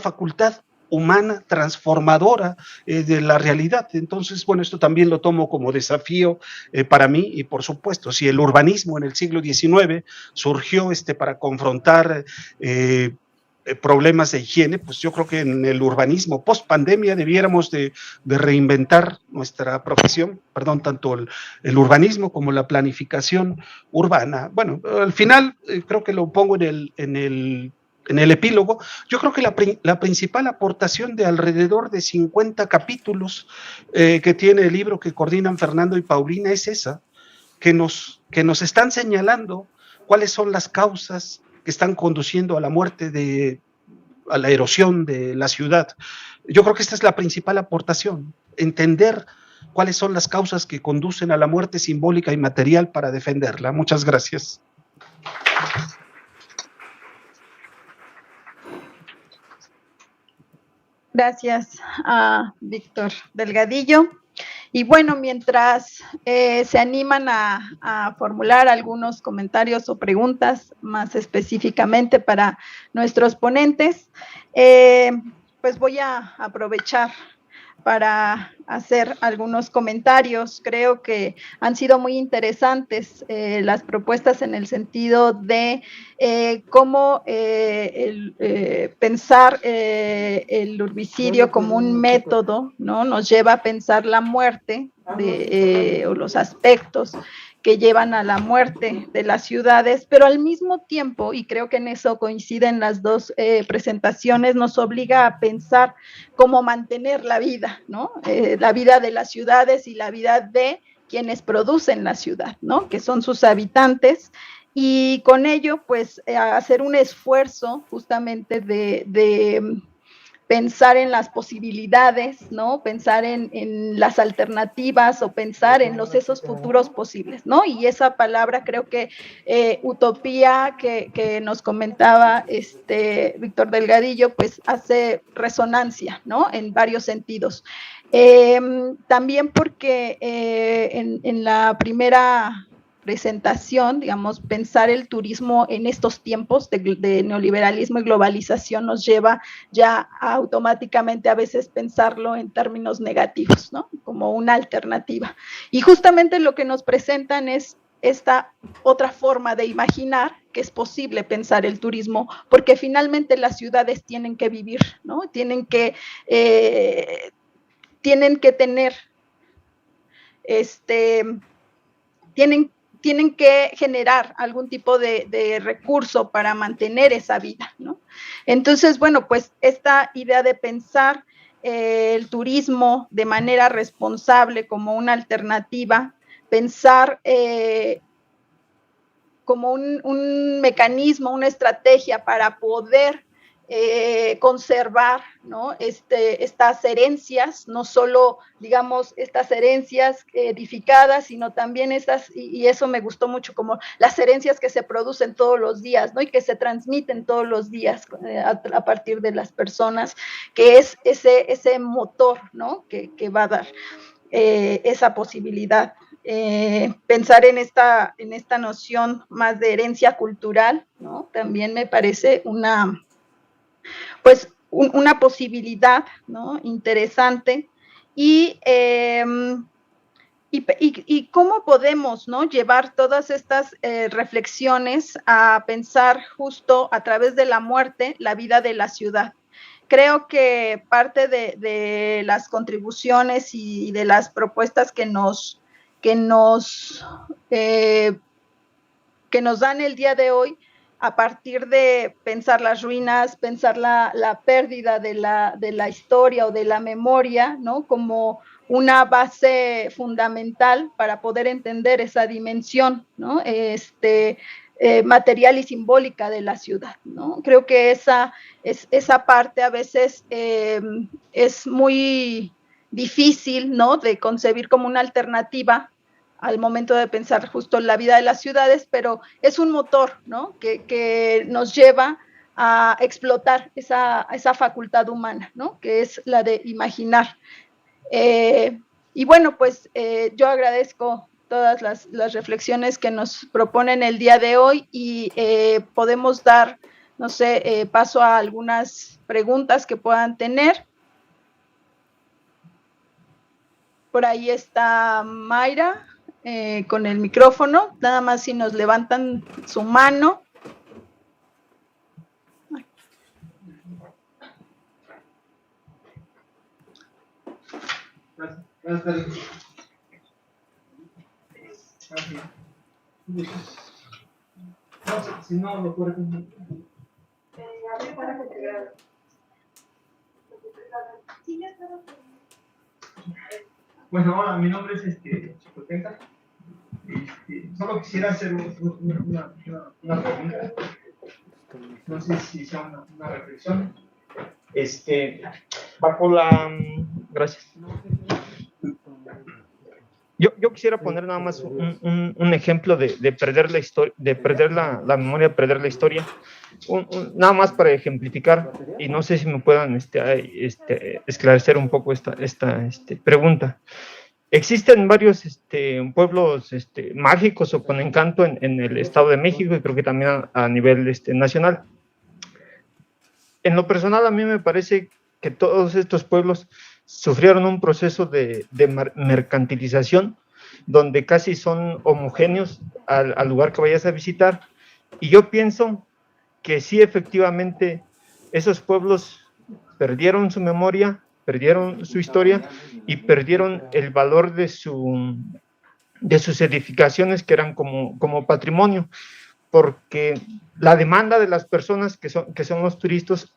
facultad humana, transformadora de la realidad. Entonces, bueno, esto también lo tomo como desafío para mí, y por supuesto, si el urbanismo en el siglo XIX surgió para confrontar problemas de higiene, pues yo creo que en el urbanismo post pandemia debiéramos de reinventar nuestra profesión, tanto el urbanismo como la planificación urbana. Bueno, al final creo que lo pongo en el epílogo. Yo creo que la principal aportación de alrededor de 50 capítulos que tiene el libro que coordinan Fernando y Paulina es esa, que nos están señalando cuáles son las causas que están conduciendo a la muerte, a la erosión de la ciudad. Yo creo que esta es la principal aportación, entender cuáles son las causas que conducen a la muerte simbólica y material para defenderla. Muchas gracias. Gracias a Víctor Delgadillo. Y bueno, mientras se animan a formular algunos comentarios o preguntas más específicamente para nuestros ponentes, pues voy a aprovechar para hacer algunos comentarios. Creo que han sido muy interesantes las propuestas en el sentido de cómo pensar el urbicidio como un método, ¿no? Nos lleva a pensar la muerte o los aspectos que llevan a la muerte de las ciudades, pero al mismo tiempo, y creo que en eso coinciden las dos presentaciones, nos obliga a pensar cómo mantener la vida, ¿no? La vida de las ciudades y la vida de quienes producen la ciudad, ¿no? Que son sus habitantes, y con ello, pues, hacer un esfuerzo justamente de pensar en las posibilidades, ¿no? Pensar en las alternativas o pensar en esos futuros posibles, ¿no? Y esa palabra creo que utopía que nos comentaba Víctor Delgadillo, pues hace resonancia, ¿no? En varios sentidos. También porque en la primera presentación, digamos, pensar el turismo en estos tiempos de neoliberalismo y globalización nos lleva ya automáticamente a veces pensarlo en términos negativos, ¿no? Como una alternativa. Y justamente lo que nos presentan es esta otra forma de imaginar que es posible pensar el turismo, porque finalmente las ciudades tienen que vivir, ¿no? Tienen que tener, tienen que generar algún tipo de recurso para mantener esa vida, ¿no? Entonces, bueno, pues esta idea de pensar el turismo de manera responsable como una alternativa, pensar como un mecanismo, una estrategia para poder conservar, ¿no? Estas herencias, no solo, digamos, estas herencias edificadas, sino también estas, y eso me gustó mucho, como las herencias que se producen todos los días, ¿no? Y que se transmiten todos los días a partir de las personas, que es ese motor, ¿no? Que va a dar esa posibilidad. Pensar en esta noción más de herencia cultural, ¿no? También me parece una posibilidad, ¿no? Interesante. Y cómo podemos, ¿no? Llevar todas estas reflexiones a pensar justo a través de la muerte, la vida de la ciudad. Creo que parte de las contribuciones y de las propuestas que nos dan el día de hoy, a partir de pensar las ruinas, pensar la pérdida de la historia o de la memoria, ¿no? Como una base fundamental para poder entender esa dimensión, ¿no? Material y simbólica de la ciudad, ¿no? Creo que esa parte a veces es muy difícil, ¿no? De concebir como una alternativa al momento de pensar justo en la vida de las ciudades, pero es un motor, ¿no? que nos lleva a explotar esa facultad humana, ¿no? Que es la de imaginar. Y bueno, pues yo agradezco todas las reflexiones que nos proponen el día de hoy y podemos dar, no sé, paso a algunas preguntas que puedan tener. Por ahí está Mayra. Con el micrófono, nada más si nos levantan su mano. Bueno, hola, mi nombre es Chicoteca. Solo quisiera hacer una pregunta. No sé si sea una reflexión. Bajo la... Gracias. Yo quisiera poner nada más un ejemplo de perder la historia, de perder la memoria, perder la historia. Nada más para ejemplificar, y no sé si me puedan esclarecer un poco esta pregunta. Existen varios pueblos mágicos o con encanto en el Estado de México y creo que también a nivel nacional. En lo personal, a mí me parece que todos estos pueblos sufrieron un proceso de mercantilización donde casi son homogéneos al lugar que vayas a visitar. Y yo pienso que sí, efectivamente, esos pueblos perdieron su memoria, perdieron su historia y perdieron el valor de sus edificaciones que eran como patrimonio, porque la demanda de las personas que son los turistas,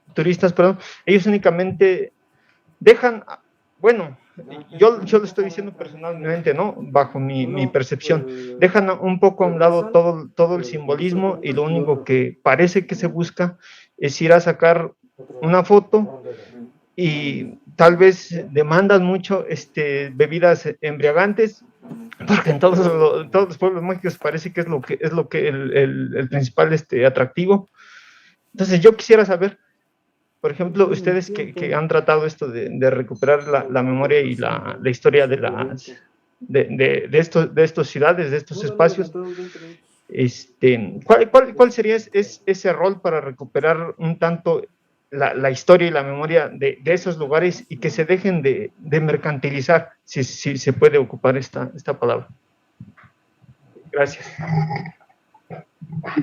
ellos únicamente dejan, bueno, yo lo estoy diciendo personalmente, ¿no? Bajo mi percepción, dejan un poco a un lado todo el simbolismo y lo único que parece que se busca es ir a sacar una foto y tal vez demandan mucho bebidas embriagantes, porque en todos los pueblos mágicos parece que es lo que el principal atractivo. Entonces yo quisiera saber, por ejemplo, ustedes que han tratado esto de recuperar la memoria y la historia de estas ciudades, de estos espacios, ¿cuál sería ese rol para recuperar un tanto la historia y la memoria de esos lugares y que se dejen de mercantilizar, si se puede ocupar esta palabra? Gracias.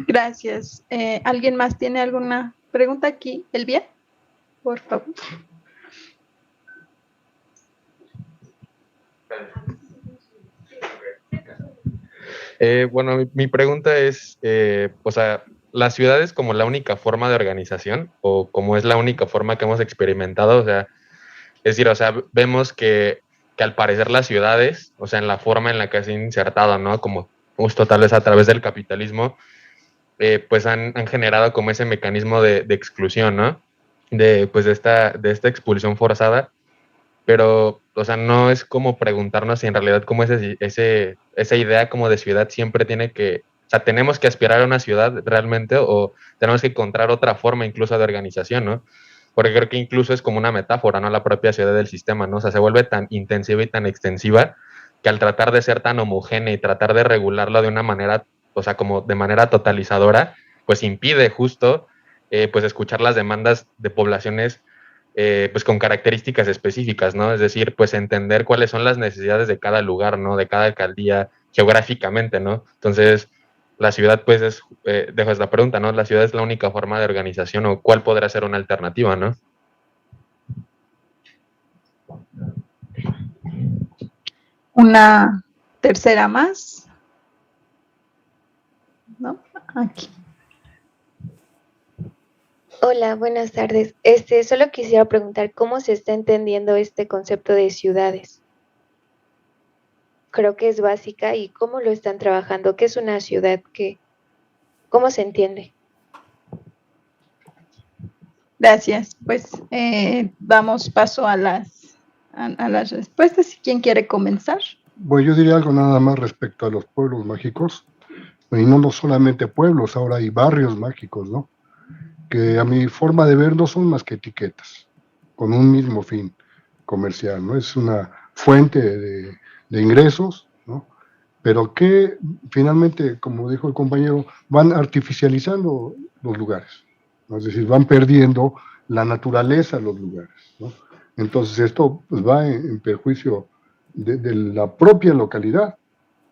Gracias. ¿Alguien más tiene alguna pregunta aquí? Elvia, por favor. Bueno, mi pregunta es, o sea, ¿la ciudad es como la única forma de organización o como es la única forma que hemos experimentado? O sea, es decir, o sea, vemos que al parecer las ciudades, o sea, en la forma en la que se han insertado, ¿no? Como justo tal vez a través del capitalismo, pues han generado como ese mecanismo de exclusión, ¿no? pues, de esta expulsión forzada, pero, o sea, no es como preguntarnos si en realidad como esa idea como de ciudad siempre tiene que, o sea, tenemos que aspirar a una ciudad realmente o tenemos que encontrar otra forma incluso de organización, ¿no? Porque creo que incluso es como una metáfora, ¿no? La propia ciudad del sistema, ¿no? O sea, se vuelve tan intensiva y tan extensiva que al tratar de ser tan homogénea y tratar de regularlo de una manera, o sea, como de manera totalizadora, pues impide justo, pues escuchar las demandas de poblaciones pues con características específicas, ¿no? Es decir, pues entender cuáles son las necesidades de cada lugar, ¿no? De cada alcaldía geográficamente, ¿no? Entonces, la ciudad, pues dejo esta pregunta, ¿no? ¿La ciudad es la única forma de organización o cuál podrá ser una alternativa, ¿no? Una tercera más. ¿No? Aquí. Hola, buenas tardes. Solo quisiera preguntar cómo se está entendiendo este concepto de ciudades. Creo que es básica y cómo lo están trabajando. ¿Qué es una ciudad? ¿Cómo se entiende? Gracias. Pues damos paso a las respuestas. ¿Quién quiere comenzar? Bueno, yo diría algo nada más respecto a los pueblos mágicos, y no solamente pueblos, ahora hay barrios mágicos, ¿no? Que a mi forma de ver no son más que etiquetas, con un mismo fin comercial, ¿no? Es una fuente de ingresos, ¿no? Pero que finalmente, como dijo el compañero, van artificializando los lugares, ¿no? Es decir, van perdiendo la naturaleza de los lugares, ¿no? Entonces esto pues, va en perjuicio de la propia localidad,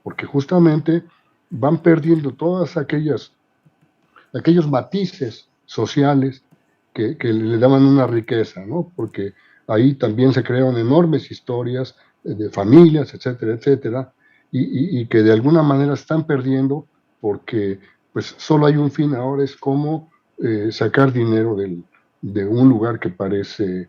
porque justamente van perdiendo todas aquellos matices sociales que le daban una riqueza, ¿no? Porque ahí también se crearon enormes historias de familias, etcétera, etcétera, y que de alguna manera están perdiendo porque pues solo hay un fin ahora, es cómo sacar dinero de un lugar que parece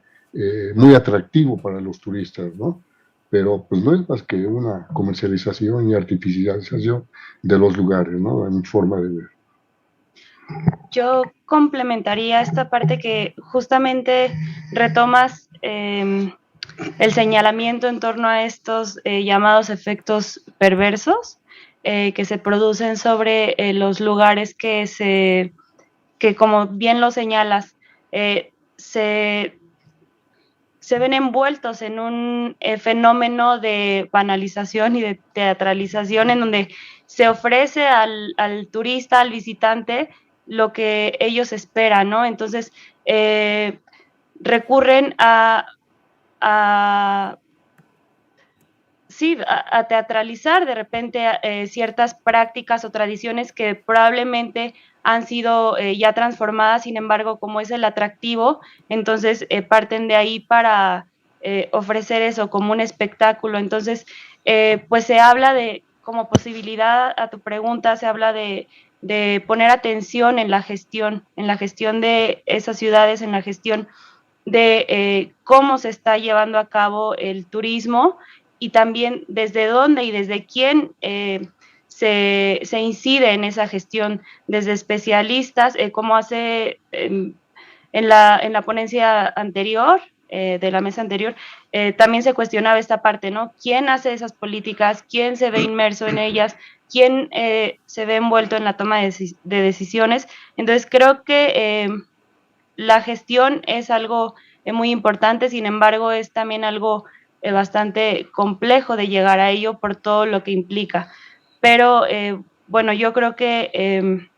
muy atractivo para los turistas, ¿no? Pero pues no es más que una comercialización y artificialización de los lugares, ¿no? En mi forma de ver. Yo complementaría esta parte que justamente retomas el señalamiento en torno a estos llamados efectos perversos que se producen sobre los lugares que como bien lo señalas, se ven envueltos en un fenómeno de banalización y de teatralización en donde se ofrece al turista, al visitante, lo que ellos esperan, ¿no? Entonces, recurren a teatralizar de repente ciertas prácticas o tradiciones que probablemente han sido ya transformadas, sin embargo, como es el atractivo, entonces parten de ahí para ofrecer eso como un espectáculo. Entonces, pues se habla de, como posibilidad a tu pregunta, se habla de poner atención en la gestión de esas ciudades, en la gestión de cómo se está llevando a cabo el turismo y también desde dónde y desde quién se incide en esa gestión, desde especialistas, como hace en la ponencia anterior, de la mesa anterior, también se cuestionaba esta parte, ¿no? ¿Quién hace esas políticas? ¿Quién se ve inmerso en ellas? ¿Quién se ve envuelto en la toma de decisiones? Entonces creo que la gestión es algo muy importante, sin embargo es también algo bastante complejo de llegar a ello por todo lo que implica. Pero bueno, yo creo que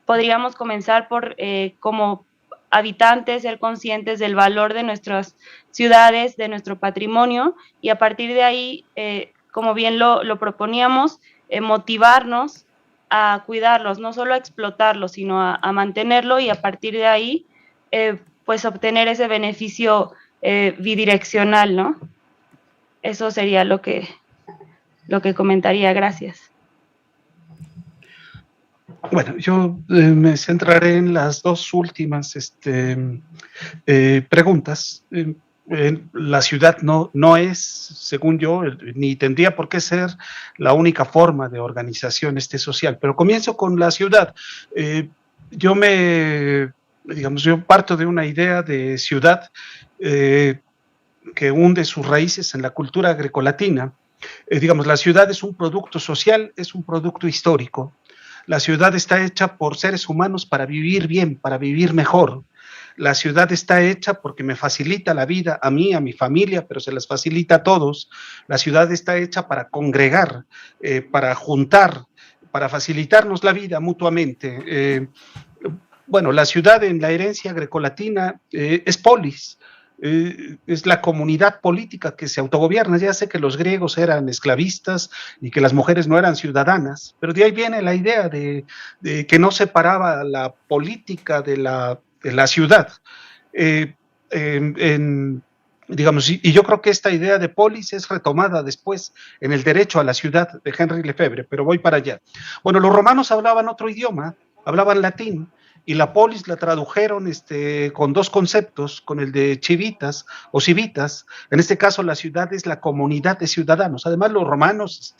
podríamos comenzar por como habitantes ser conscientes del valor de nuestras ciudades, de nuestro patrimonio, y a partir de ahí, como bien lo proponíamos, motivarnos a cuidarlos, no solo a explotarlos, sino a mantenerlo, y a partir de ahí, pues obtener ese beneficio bidireccional, ¿no? Eso sería lo que comentaría. Gracias. Bueno, yo me centraré en las dos últimas preguntas. La ciudad no es, según yo, ni tendría por qué ser la única forma de organización social, pero comienzo con la ciudad. Yo me digamos, yo parto de una idea de ciudad que hunde sus raíces en la cultura grecolatina. Digamos, la ciudad es un producto social, es un producto histórico. La ciudad está hecha por seres humanos para vivir bien, para vivir mejor. La ciudad está hecha porque me facilita la vida a mí, a mi familia, pero se las facilita a todos. La ciudad está hecha para congregar, para juntar, para facilitarnos la vida mutuamente. Bueno, la ciudad en la herencia grecolatina es polis. Es la comunidad política que se autogobierna. Ya sé que los griegos eran esclavistas y que las mujeres no eran ciudadanas, pero de ahí viene la idea de que no separaba la política de la ciudad. Digamos, y yo creo que esta idea de polis es retomada después en el derecho a la ciudad de Henry Lefebvre, pero voy para allá. Bueno, los romanos hablaban otro idioma, hablaban latín, y la polis la tradujeron con dos conceptos, con el de civitas o civitas. En este caso la ciudad es la comunidad de ciudadanos. Además los romanos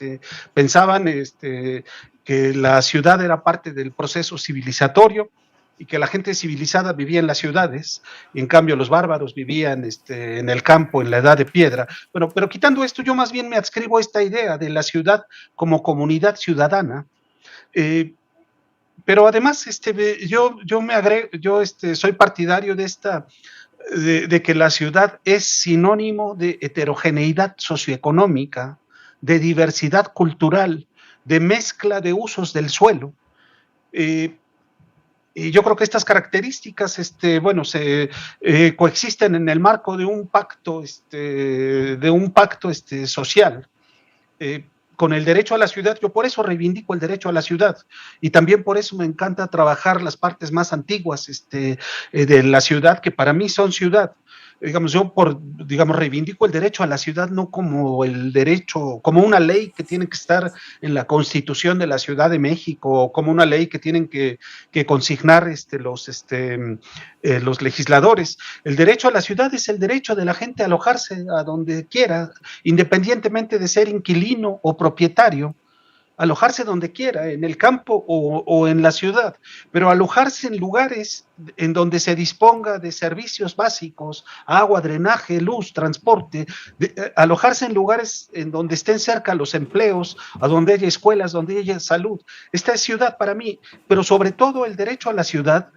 pensaban que la ciudad era parte del proceso civilizatorio y que la gente civilizada vivía en las ciudades, y en cambio los bárbaros vivían en el campo, en la edad de piedra. Bueno, pero quitando esto, yo más bien me adscribo a esta idea de la ciudad como comunidad ciudadana. Pero además, yo soy partidario de que la ciudad es sinónimo de heterogeneidad socioeconómica, de diversidad cultural, de mezcla de usos del suelo. Y yo creo que estas características, se coexisten en el marco de un pacto, social. Con el derecho a la ciudad, yo por eso reivindico el derecho a la ciudad, y también por eso me encanta trabajar las partes más antiguas de la ciudad, que para mí son ciudad. Digamos, yo reivindico el derecho a la ciudad no como el derecho, como una ley que tiene que estar en la Constitución de la Ciudad de México, o como una ley que tienen que consignar los legisladores. El derecho a la ciudad es el derecho de la gente a alojarse a donde quiera, independientemente de ser inquilino o propietario. Alojarse donde quiera, en el campo o en la ciudad, pero alojarse en lugares en donde se disponga de servicios básicos, agua, drenaje, luz, transporte, alojarse en lugares en donde estén cerca los empleos, a donde haya escuelas, donde haya salud. Esta es ciudad para mí, pero sobre todo el derecho a la ciudad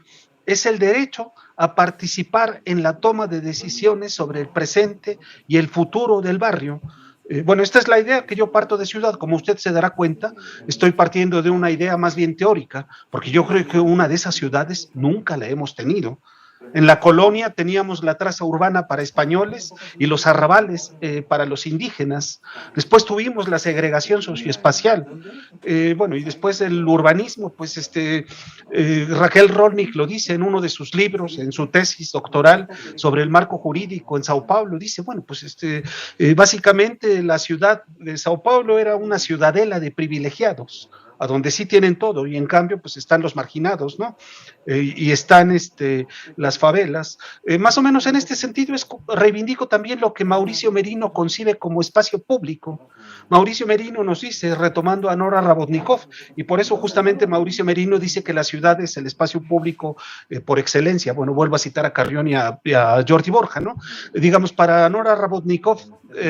es el derecho a participar en la toma de decisiones sobre el presente y el futuro del barrio. Bueno, esta es la idea que yo parto de ciudad. Como usted se dará cuenta, estoy partiendo de una idea más bien teórica, porque yo creo que una de esas ciudades nunca la hemos tenido. En la colonia teníamos la traza urbana para españoles y los arrabales para los indígenas. Después tuvimos la segregación socioespacial. Y después el urbanismo, pues Raquel Rolnick lo dice en uno de sus libros, en su tesis doctoral sobre el marco jurídico en Sao Paulo. Dice, básicamente la ciudad de Sao Paulo era una ciudadela de privilegiados, a donde sí tienen todo, y en cambio pues están los marginados, ¿no? Y están las favelas. Más o menos en este sentido reivindico también lo que Mauricio Merino concibe como espacio público. Mauricio Merino nos dice, retomando a Nora Rabotnikov, y por eso justamente Mauricio Merino dice que la ciudad es el espacio público por excelencia. Bueno, vuelvo a citar a Carrión y a Jordi Borja, ¿no? Digamos, para Nora Rabotnikov,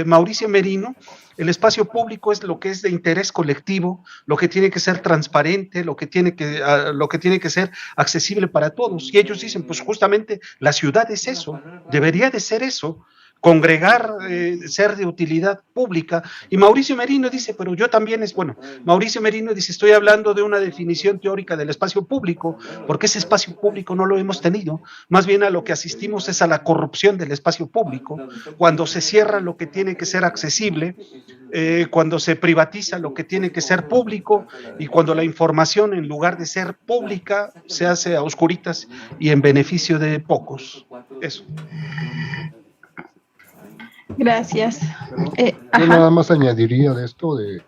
Mauricio Merino, el espacio público es lo que es de interés colectivo, lo que tiene que ser transparente, lo que tiene que ser accesible para todos. Y ellos dicen, pues justamente la ciudad es eso, debería de ser eso, congregar, ser de utilidad pública. Y Mauricio Merino dice, pero yo también Mauricio Merino dice, estoy hablando de una definición teórica del espacio público, porque ese espacio público no lo hemos tenido. Más bien a lo que asistimos es a la corrupción del espacio público, cuando se cierra lo que tiene que ser accesible, cuando se privatiza lo que tiene que ser público, y cuando la información, en lugar de ser pública, se hace a oscuritas y en beneficio de pocos. Eso. Gracias. Yo nada más añadiría de esto de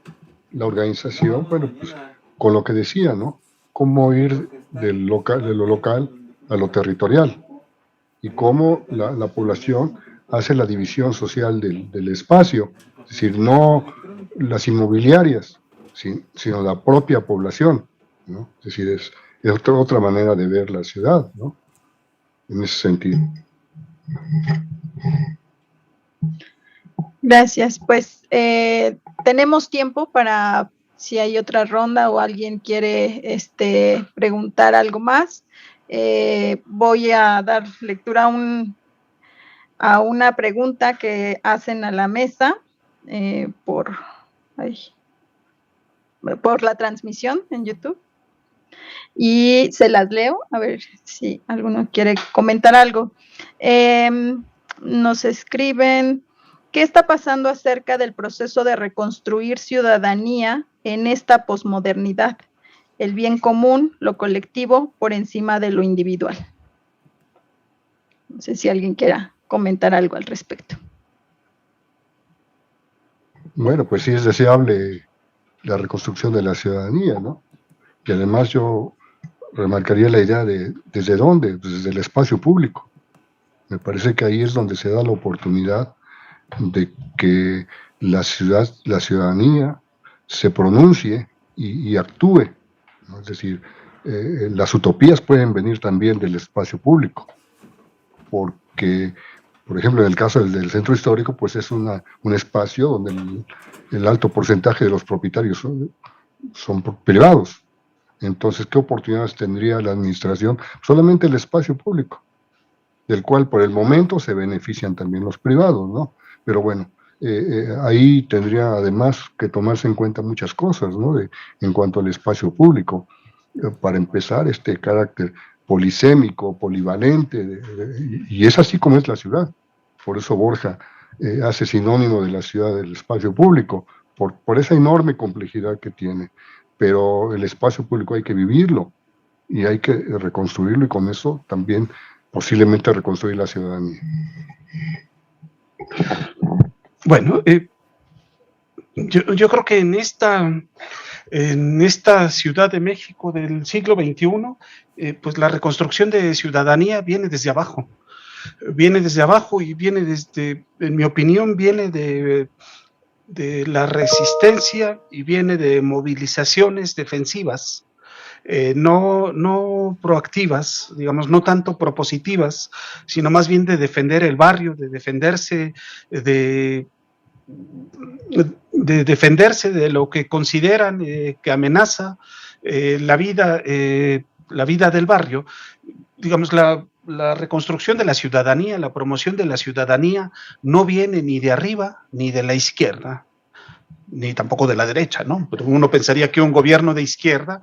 la organización, pues con lo que decía, ¿no? Cómo ir de lo local a lo territorial, y cómo la población hace la división social del espacio, es decir, no las inmobiliarias, sino la propia población, ¿no? Es decir, es otra manera de ver la ciudad, ¿no? en ese sentido. Gracias. Pues tenemos tiempo para si hay otra ronda o alguien quiere preguntar algo más. Voy a dar lectura a una pregunta que hacen a la mesa por la transmisión en YouTube. Y se las leo, a ver si alguno quiere comentar algo. Nos escriben, ¿qué está pasando acerca del proceso de reconstruir ciudadanía en esta posmodernidad? El bien común, lo colectivo, por encima de lo individual. No sé si alguien quiera comentar algo al respecto. Bueno, pues sí es deseable la reconstrucción de la ciudadanía, ¿no? Y además yo remarcaría la idea de ¿desde dónde? Pues desde el espacio público. Me parece que ahí es donde se da la oportunidad de que la ciudadanía se pronuncie y actúe, ¿no? Es decir, las utopías pueden venir también del espacio público, porque, por ejemplo, en el caso del centro histórico, pues es un espacio donde el alto porcentaje de los propietarios son privados. Entonces, ¿qué oportunidades tendría la administración? Solamente el espacio público, del cual por el momento se benefician también los privados, ¿no? Pero bueno, ahí tendría además que tomarse en cuenta muchas cosas, ¿no? En cuanto al espacio público. Para empezar, este carácter polisémico, polivalente, y es así como es la ciudad. Por eso Borja hace sinónimo de la ciudad del espacio público, por esa enorme complejidad que tiene. Pero el espacio público hay que vivirlo y hay que reconstruirlo, y con eso también posiblemente reconstruir la ciudadanía. Bueno, yo creo que en esta Ciudad de México del siglo XXI, pues la reconstrucción de ciudadanía viene desde abajo. Viene desde abajo y viene desde, en mi opinión, viene de la resistencia y viene de movilizaciones defensivas, no proactivas, digamos, no tanto propositivas, sino más bien de defender el barrio, de defenderse de defenderse de lo que consideran que amenaza la vida del barrio. Digamos, la reconstrucción de la ciudadanía, la promoción de la ciudadanía no viene ni de arriba ni de la izquierda, ni tampoco de la derecha, ¿no? Pero uno pensaría que un gobierno de izquierda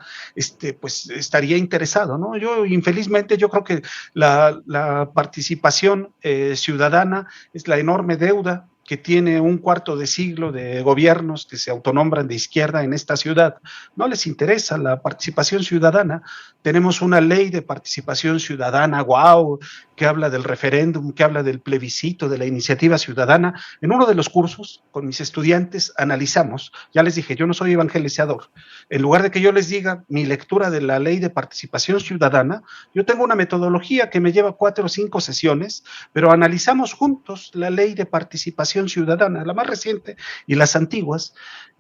pues estaría interesado, ¿no? Infelizmente, yo creo que la participación ciudadana es la enorme deuda que tiene un cuarto de siglo de gobiernos que se autonombran de izquierda en esta ciudad. No les interesa la participación ciudadana. Tenemos una ley de participación ciudadana, wow, que habla del referéndum, que habla del plebiscito, de la iniciativa ciudadana. En uno de los cursos, con mis estudiantes, analizamos, ya les dije, yo no soy evangelizador. En lugar de que yo les diga mi lectura de la ley de participación ciudadana, yo tengo una metodología que me lleva 4 o 5 sesiones, pero analizamos juntos la ley de participación ciudadana, la más reciente y las antiguas,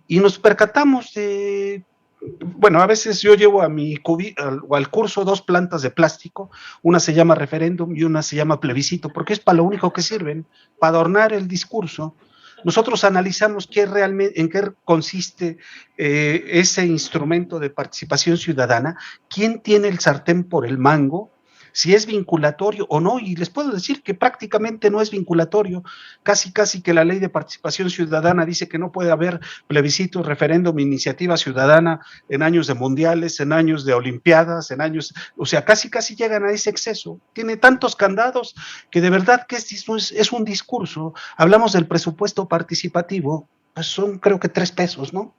y nos percatamos de, bueno, a veces yo llevo al curso 2 plantas de plástico, una se llama referéndum y una se llama plebiscito, porque es para lo único que sirven, para adornar el discurso. Nosotros analizamos en qué consiste ese instrumento de participación ciudadana, quién tiene el sartén por el mango, si es vinculatorio o no, y les puedo decir que prácticamente no es vinculatorio, casi que la ley de participación ciudadana dice que no puede haber plebiscito, referéndum, iniciativa ciudadana en años de mundiales, en años de olimpiadas, en años, o sea, casi llegan a ese exceso, tiene tantos candados que de verdad que es un discurso. Hablamos del presupuesto participativo, pues son creo que 3 pesos, ¿no?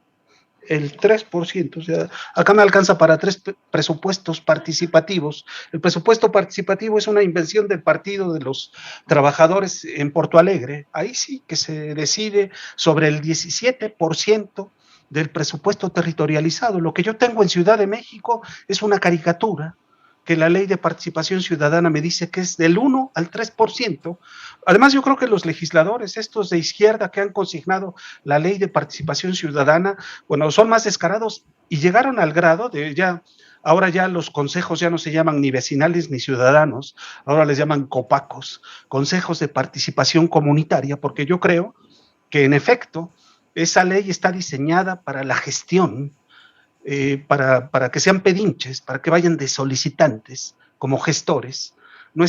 El 3%, o sea, acá me alcanza para 3 presupuestos participativos. El presupuesto participativo es una invención del Partido de los Trabajadores en Porto Alegre. Ahí sí que se decide sobre el 17% del presupuesto territorializado. Lo que yo tengo en Ciudad de México es una caricatura, que la ley de participación ciudadana me dice que es del 1 al 3%. Además, yo creo que los legisladores, estos de izquierda que han consignado la ley de participación ciudadana, bueno, son más descarados y llegaron al grado de ahora ya los consejos ya no se llaman ni vecinales ni ciudadanos, ahora les llaman COPACOS, consejos de participación comunitaria, porque yo creo que en efecto esa ley está diseñada para la gestión, para que sean pedinches, para que vayan de solicitantes como gestores. No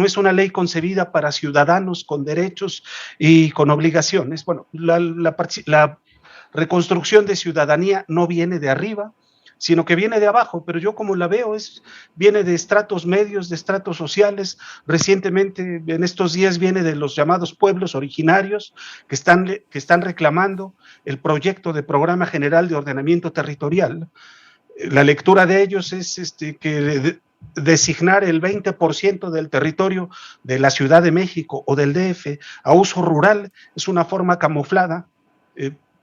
es una ley concebida para ciudadanos con derechos y con obligaciones. Bueno, la reconstrucción de ciudadanía no viene de arriba, sino que viene de abajo, pero yo como la veo viene de estratos medios, de estratos sociales. Recientemente, en estos días, viene de los llamados pueblos originarios que están reclamando el proyecto de Programa General de Ordenamiento Territorial. La lectura de ellos es que designar el 20% del territorio de la Ciudad de México o del DF a uso rural es una forma camuflada,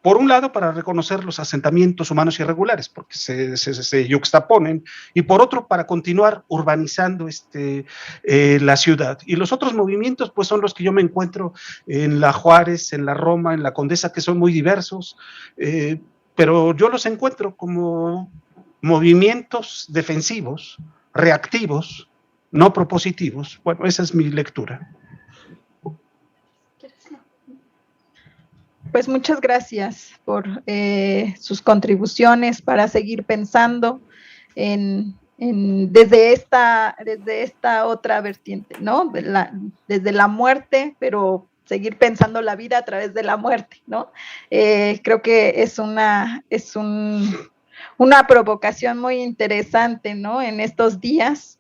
por un lado para reconocer los asentamientos humanos irregulares, porque se yuxtaponen, y por otro para continuar urbanizando la ciudad. Y los otros movimientos pues son los que yo me encuentro en la Juárez, en la Roma, en la Condesa, que son muy diversos, pero yo los encuentro como movimientos defensivos, reactivos, no propositivos. Bueno, esa es mi lectura. Pues muchas gracias por sus contribuciones para seguir pensando desde esta otra vertiente, ¿no? Desde la muerte, pero seguir pensando la vida a través de la muerte, ¿no? Creo que es una provocación muy interesante, ¿no? En estos días,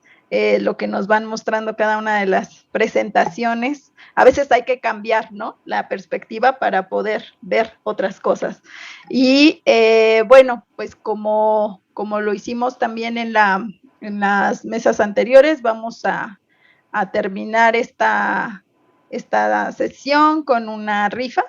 lo que nos van mostrando cada una de las presentaciones. A veces hay que cambiar, ¿no?, la perspectiva para poder ver otras cosas. Y bueno, pues como lo hicimos también en las mesas anteriores, vamos a terminar esta sesión con una rifa.